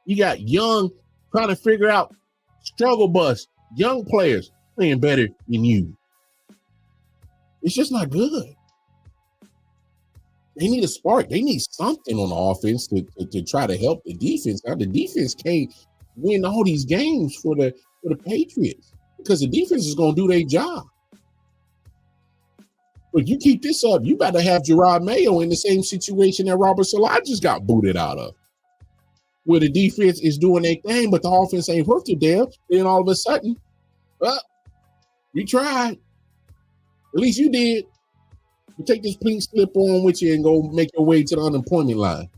S3: You got young, trying to figure out struggle bus, young players playing better than you. It's just not good. They need a spark. They need something on the offense to try to help the defense. Now, the defense can't win all these games for the Patriots because the defense is going to do their job. But you keep this up, you about to have Gerard Mayo in the same situation that Robert Salah just got booted out of, where the defense is doing their thing, but the offense ain't worth a damn. Then all of a sudden, we tried. At least you did. You take this pink slip on with you and go make your way to the unemployment line.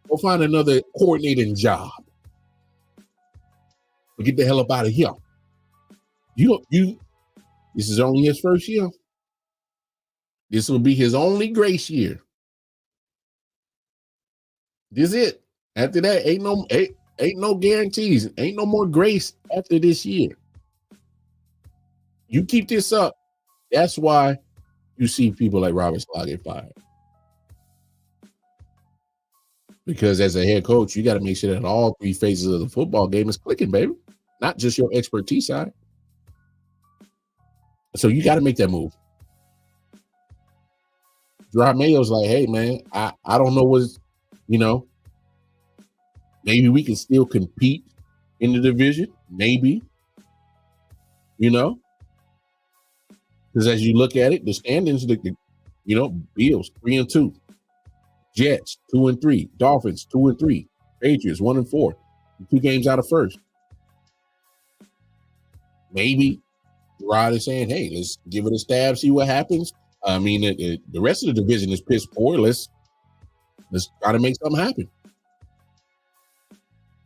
S3: Go find another coordinating job. But get the hell up out of here. This is only his first year. This will be his only grace year. This is it. After that, ain't no guarantees. Ain't no more grace after this year. You keep this up. That's why you see people like Robert Saleh get fired. Because as a head coach, you got to make sure that all three phases of the football game is clicking, baby. Not just your expertise side. So you got to make that move. Gerard Mayo's like, hey, man, I don't know what's, maybe we can still compete in the division. Maybe. Because as you look at it, the standings, Bills 3-2, Jets 2-3, Dolphins 2-3, Patriots 1-4, 2 games out of first. Maybe Rod is saying, hey, let's give it a stab, see what happens. I mean, the rest of the division is piss poor. Let's try to make something happen.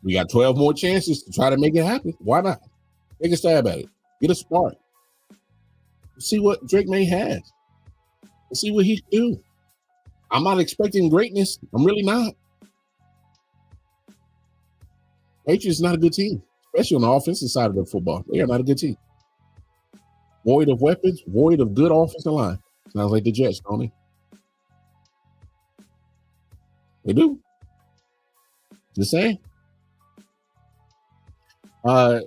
S3: We got 12 more chances to try to make it happen. Why not? Take a stab at it. Get a spark. See what Drake May has. Let's see what he can do. I'm not expecting greatness. I'm really not. Patriots is not a good team, especially on the offensive side of the football. They are not a good team. Void of weapons, void of good offensive line. Sounds like the Jets, don't they? They do. Just saying. What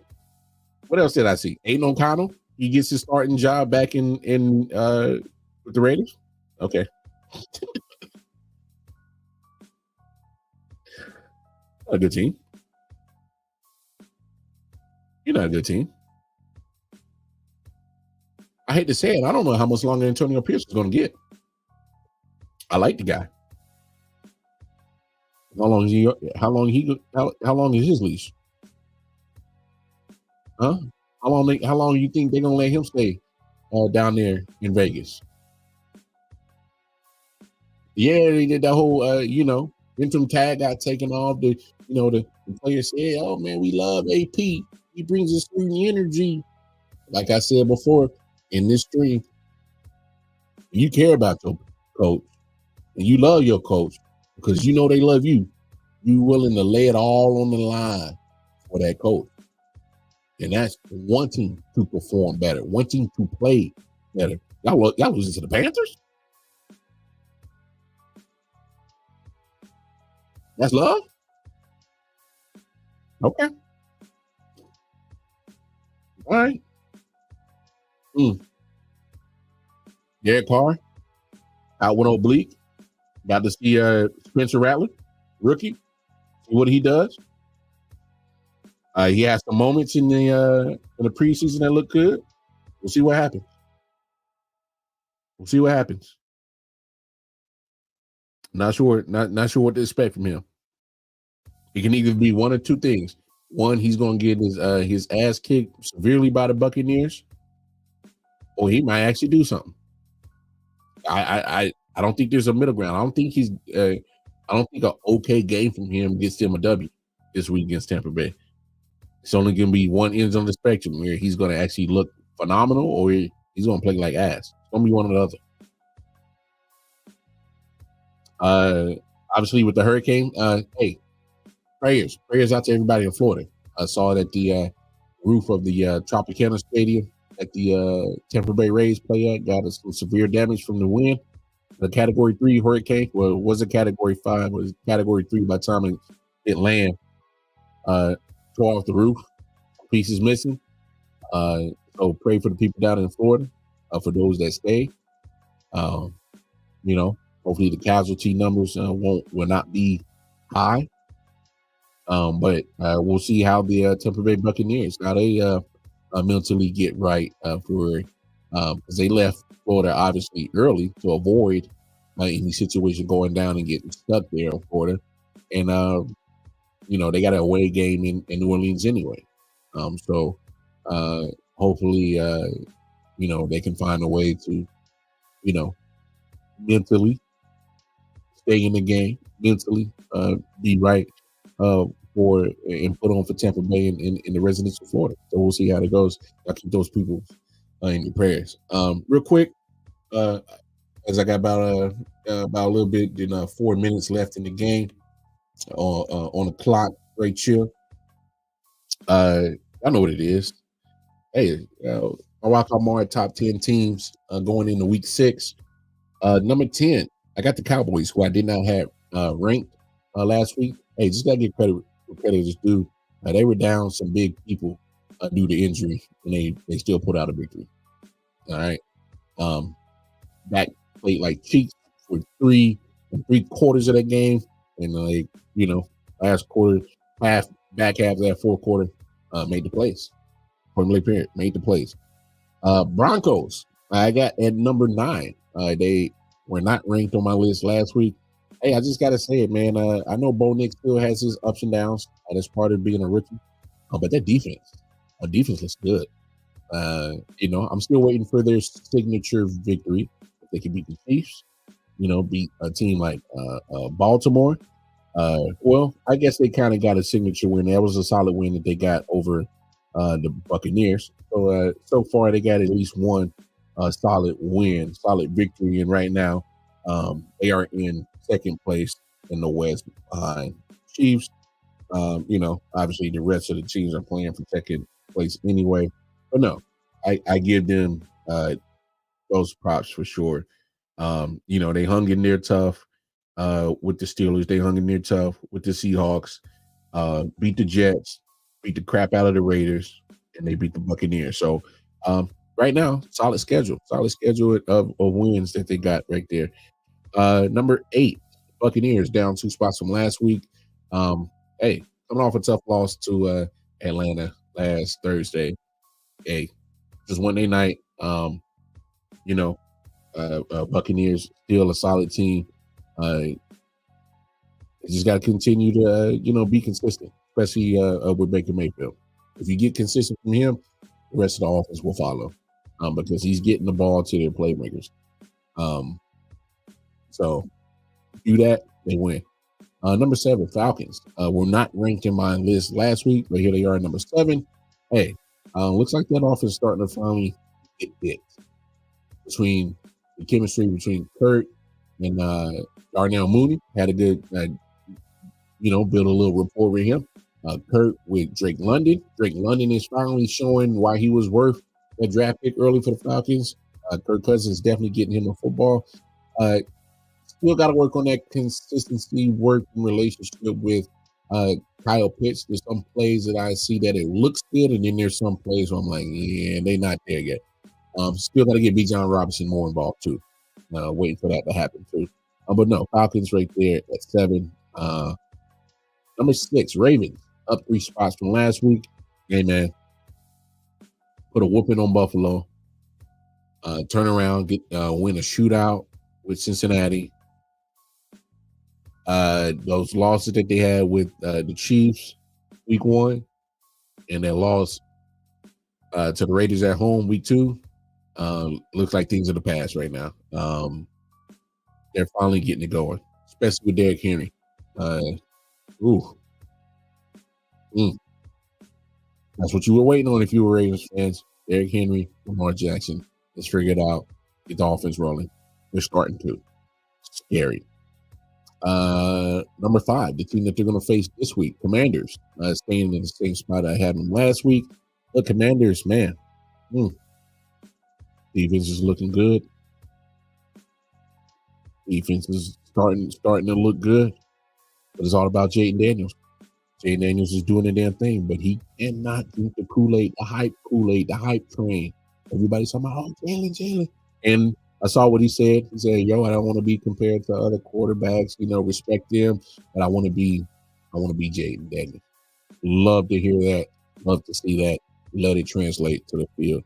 S3: else did I see? Aiden O'Connell. He gets his starting job back in with the Raiders. Okay. A good team. You're not a good team. I hate to say it. I don't know how much longer Antonio Pierce is going to get. I like the guy. How long is his leash? Huh? How long you think they're gonna let him stay down there in Vegas? Yeah, they did that whole interim tag got taken off. The players said, oh man, we love AP. He brings us certain energy. Like I said before in this stream, you care about your coach and you love your coach because they love you. You willing to lay it all on the line for that coach. And that's wanting to perform better, wanting to play better. Y'all losing to the Panthers? That's love? Okay. All right. Derek Carr out with oblique. Got to see Spencer Rattler, rookie. See what he does. He has some moments in the preseason that look good. We'll see what happens. Not sure what to expect from him. It can either be one or two things. One, he's going to get his ass kicked severely by the Buccaneers, or he might actually do something. I don't think there's a middle ground. I don't think an okay game from him gets him a W this week against Tampa Bay. It's only going to be one end on the spectrum where he's going to actually look phenomenal or he's going to play like ass. It's going to be one or the other. Obviously, with the hurricane, hey, prayers out to everybody in Florida. I saw that the roof of the Tropicana Stadium at the Tampa Bay Rays play at got some severe damage from the wind. The Category 3 hurricane, well, it was a Category 5, was Category 3 by the time it hit land. Tore off the roof, pieces missing. So pray for the people down in Florida, for those that stay. Hopefully the casualty numbers will not be high. But we'll see how the Tampa Bay Buccaneers how they mentally get right for because they left Florida obviously early to avoid any situation going down and getting stuck there in Florida, and they got an away game in New Orleans anyway. So hopefully they can find a way to mentally, stay in the game, mentally, be right for and put on for Tampa Bay in the residential Florida. So we'll see how it goes. I'll keep those people in your prayers. Real quick, as I got about a little bit, 4 minutes left in the game on the clock. Great chill. I know what it is. Hey, my Wildcard Mar top 10 teams going into week 6. Number 10, I got the Cowboys, who I did not have ranked last week. Hey, just gotta give credit where credit is due. They were down some big people due to injury, and they still put out a victory. All right. Back played like cheeks for 3 3/4 of that game, and last quarter, back half of that fourth quarter, made the plays. Point period, made the plays. Broncos, I got at number 9. They were not ranked on my list last week. Hey, I just got to say it, man. I know Bo Nix still has his ups and downs. That's part of being a rookie. But that defense looks good. I'm still waiting for their signature victory. If they can beat the Chiefs, beat a team like Baltimore. Well, I guess they kind of got a signature win. That was a solid win that they got over the Buccaneers. So far, they got at least one solid win, solid victory. And right now, they are in second place in the West behind Chiefs. Obviously the rest of the teams are playing for second place anyway. But no, I give them those props for sure. They hung in there tough with the Steelers. They hung in there tough with the Seahawks. Beat the Jets, beat the crap out of the Raiders, and they beat the Buccaneers. So right now, solid schedule of wins that they got right there. Number 8, Buccaneers down 2 spots from last week. Hey, coming off a tough loss to Atlanta last Thursday. Hey, just Monday night. Buccaneers still a solid team. Just got to continue to be consistent, especially with Baker Mayfield. If you get consistent from him, the rest of the offense will follow because he's getting the ball to their playmakers. So do that, they win. Number 7, Falcons. Were not ranked in my list last week, but here they are at number 7. Hey, looks like that offense is starting to finally get it. Between the chemistry between Kurt and Darnell Mooney had a good, build a little rapport with him. Kurt with Drake London. Drake London is finally showing why he was worth that draft pick early for the Falcons. Kirk Cousins definitely getting him the football. Still got to work on that consistency, working relationship with Kyle Pitts. There's some plays that I see that it looks good, and then there's some plays where I'm like, yeah, they're not there yet. Still got to get Bijan Robinson more involved too. Waiting for that to happen too. But no, Falcons right there at 7. Number 6, Ravens up 3 spots from last week. Hey man, put a whooping on Buffalo. Turn around, win a shootout with Cincinnati. Those losses that they had with the Chiefs week 1 and their loss to the Raiders at home week 2. Looks like things are the past right now. They're finally getting it going, especially with Derrick Henry. That's what you were waiting on if you were Ravens fans. Derrick Henry, Lamar Jackson. Let's figure it out. Get the offense rolling. They're starting to. Scary. Number 5, the team that they're going to face this week, Commanders. Staying in the same spot I had them last week. The Commanders, man. Defense is looking good. Defense is starting to look good. But it's all about Jaden Daniels. Jaden Daniels is doing the damn thing, but he cannot drink the Kool-Aid, the hype train. Everybody's talking about, Jalen. And I saw what he said. He said, I don't want to be compared to other quarterbacks, respect them, but I want to be Jaden Daniels. Love to hear that. Love to see that. Let it translate to the field.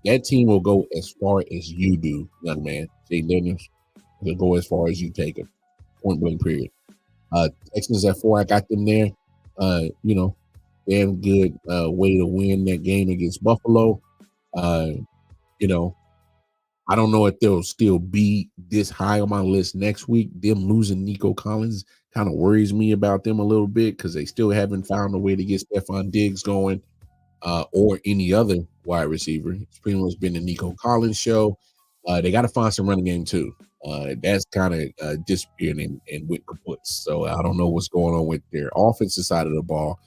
S3: That team will go as far as you do, young man. Jaden Daniels will go as far as you take him. Point blank, period. Texans at 4, I got them there. Damn good way to win that game against Buffalo. I don't know if they'll still be this high on my list next week. Them losing Nico Collins kind of worries me about them a little bit because they still haven't found a way to get Stephon Diggs going or any other wide receiver. It's pretty much been the Nico Collins show. They got to find some running game too. That's kind of disappearing and with kaputs. So I don't know what's going on with their offensive side of the ball.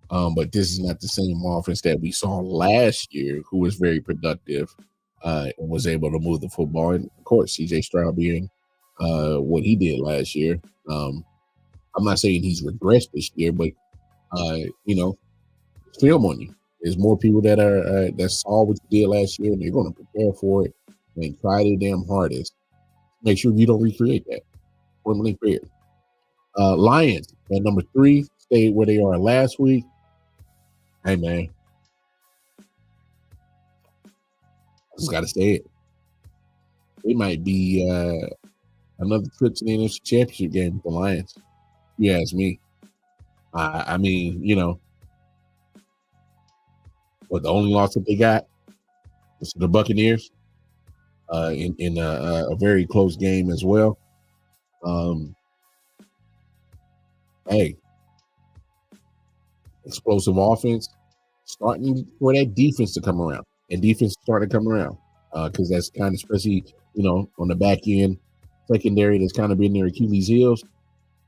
S3: But this is not the same offense that we saw last year, who was very productive and was able to move the football. And of course, CJ Stroud being what he did last year. I'm not saying he's regressed this year, but film on you. There's more people that are that saw what you did last year, and they're going to prepare for it and try their damn hardest. Make sure you don't recreate that. Formally clear. Lions at number 3 stayed where they are last week. Hey man, I just got to say it. It might be another trip to the NFC Championship game with the Lions. If you ask me. I mean, but the only loss that they got was the Buccaneers in a very close game as well. Hey, explosive offense, starting for that defense to come around. And defense starting to come around because that's kind of, especially, on the back end, secondary that's kind of been their Achilles heels.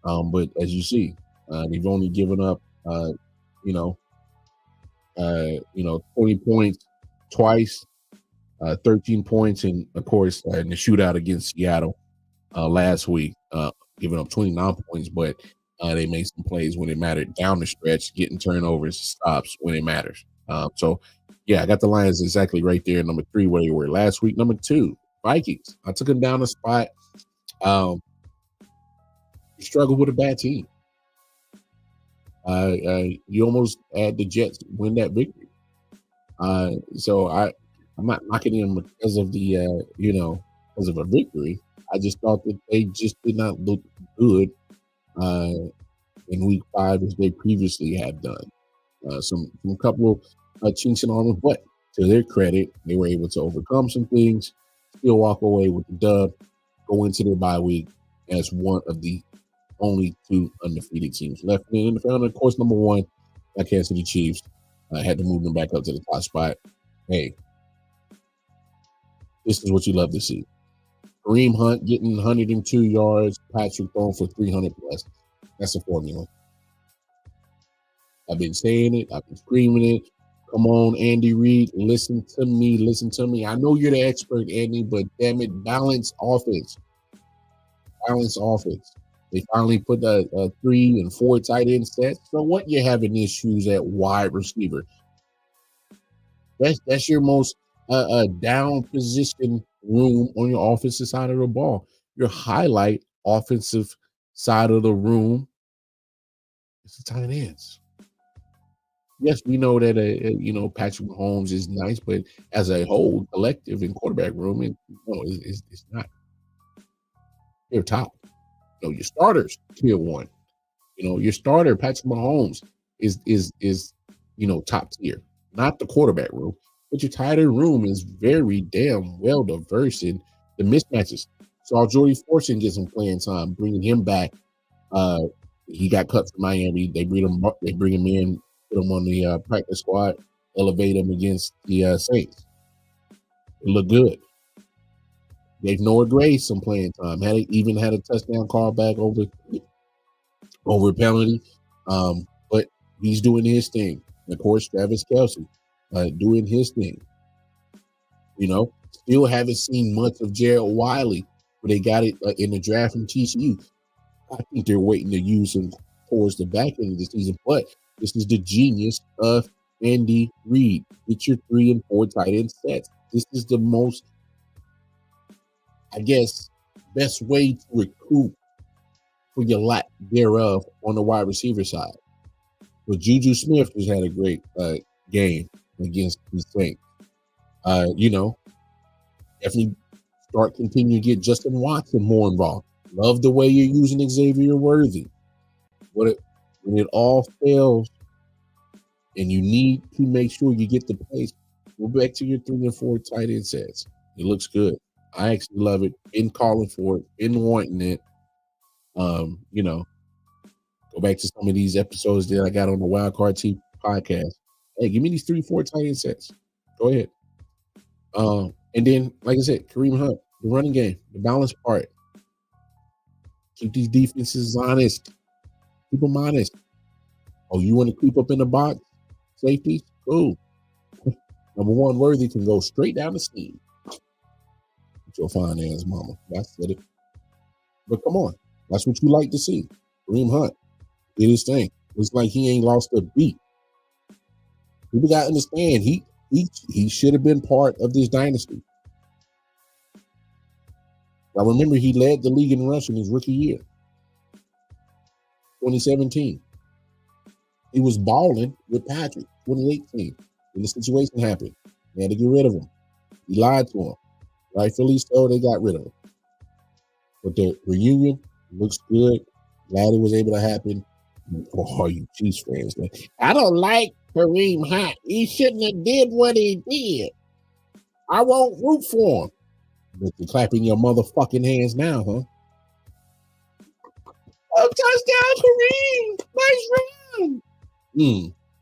S3: But as you see, they've only given up, 20 points twice, 13 points, and of course, in the shootout against Seattle last week, giving up 29 points, but they made some plays when it mattered down the stretch, getting turnovers, stops when it matters. So, I got the Lions exactly right there, number 3, where they were last week. Number 2, Vikings. I took them down a spot. You struggled with a bad team. You almost had the Jets win that victory. So I'm not knocking them because of the, because of a victory. I just thought that they just did not look good in week 5 as they previously had done. Some couple of chinks in armor, but to their credit, they were able to overcome some things, still walk away with the dub, go into their bye week as one of the only 2 undefeated teams left in the NFL. And of course, number 1, my Kansas City Chiefs. I had to move them back up to the top spot. Hey, this is what you love to see. Kareem Hunt getting 102 yards, Patrick throwing for 300 plus. That's a formula. I've been saying it. I've been screaming it. Come on, Andy Reid. Listen to me. Listen to me. I know you're the expert, Andy, but damn it, balance offense. Balance offense. They finally put a 3 and 4 tight end set. So what, you're having issues at wide receiver? That's your most down position room on your offensive side of the ball. Your highlight offensive side of the room is the tight ends. Yes, we know that Patrick Mahomes is nice, but as a whole collective in quarterback room, it's not. They're top. Your starters tier 1. Your starter Patrick Mahomes is top tier, not the quarterback room, but your tight end room is very damn well diverse in the mismatches. Saw Jordy Fortune get some playing time, bringing him back. He got cut from Miami. They bring him in, put him on the practice squad, elevate him against the Saints. It looked good. Gave Noah Gray some playing time. Even had a touchdown call back over penalty. But he's doing his thing. And of course, Travis Kelce doing his thing. Still haven't seen much of Jared Wiley, but they got it in the draft from TCU. I think they're waiting to use him towards the back end of the season. But this is the genius of Andy Reid. Get your 3 and 4 tight end sets. This is the most, I guess, best way to recoup for your lack thereof on the wide receiver side. But Juju Smith just had a great game against the Saints. Definitely start continuing to get Justin Watson more involved. Love the way you're using Xavier Worthy. When it all fails and you need to make sure you get the plays, go back to your 3 and 4 tight end sets. It looks good. I actually love it. Been calling for it. Been wanting it. You know, go back to some of these episodes that I got on the Wild Card Team podcast. Hey, give me these 3-4 tight end sets. Go ahead. And then, like I said, Kareem Hunt, the running game, the balance part. Keep these defenses honest. Keep them honest. Oh, you want to creep up in the box? Safety? Cool. Number one, Worthy can go straight down the seam. With your fine ass mama. I said it. But come on. That's what you like to see. Kareem Hunt did his thing. It's like he ain't lost a beat. People got to understand, he should have been part of this dynasty. I remember he led the league in rushing his rookie year, 2017. He was balling with Patrick, 2018. When the situation happened, they had to get rid of him. He lied to him. Rightfully so, they got rid of him. But the reunion looks good. Glad it was able to happen. Oh, you Chiefs fans, man. I don't like Kareem Hunt. He shouldn't have did what he did. I won't root for him. But you're clapping your motherfucking hands now, huh? Oh, touchdown, Kareem! Nice run!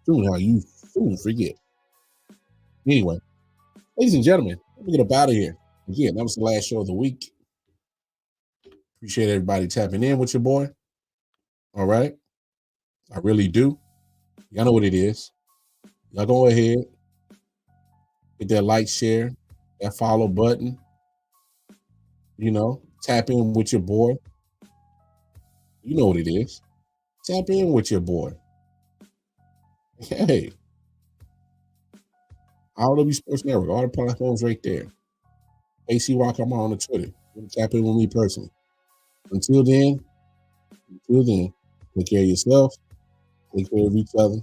S3: Soon how you soon forget. Anyway, ladies and gentlemen, let me get up out of here. Again, that was the last show of the week. Appreciate everybody tapping in with your boy. All right? I really do. Y'all know what it is. Y'all go ahead. Hit that like, share, that follow button. You know, tap in with your boy. You know what it is. Tap in with your boy. Hey. I.O.W Sports Network, all the platforms right there. AC Rock, I'm on the Twitter. Tap in with me personally. Until then, take care of yourself. Take care of each other.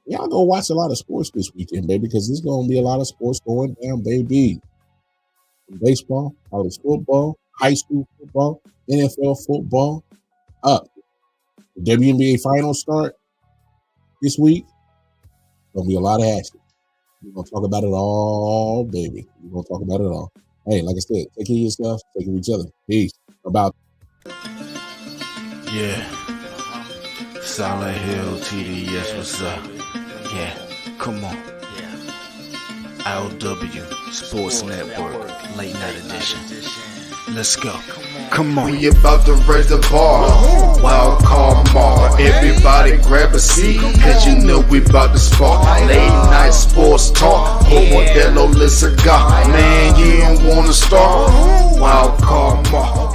S3: Y'all go watch a lot of sports this weekend, baby, because there's going to be a lot of sports going down, baby. Baseball, college football, high school football, NFL football, up. The WNBA finals start this week. There'll be a lot of action. We're going to talk about it all, baby. We're going to talk about it all. Hey, like I said, take care of yourself, take care of each other. Peace. About.
S1: Yeah. Solid Hill TD, yes, what's up? Yeah, come on. I.O.W Sports Network, late night edition. Let's go. Come on.
S2: We about to raise the bar. Wild card mar. Everybody grab a seat, cause you know we about to spark. Late night sports talk. Modelo cigar. Man, you don't wanna start. Wild card mar.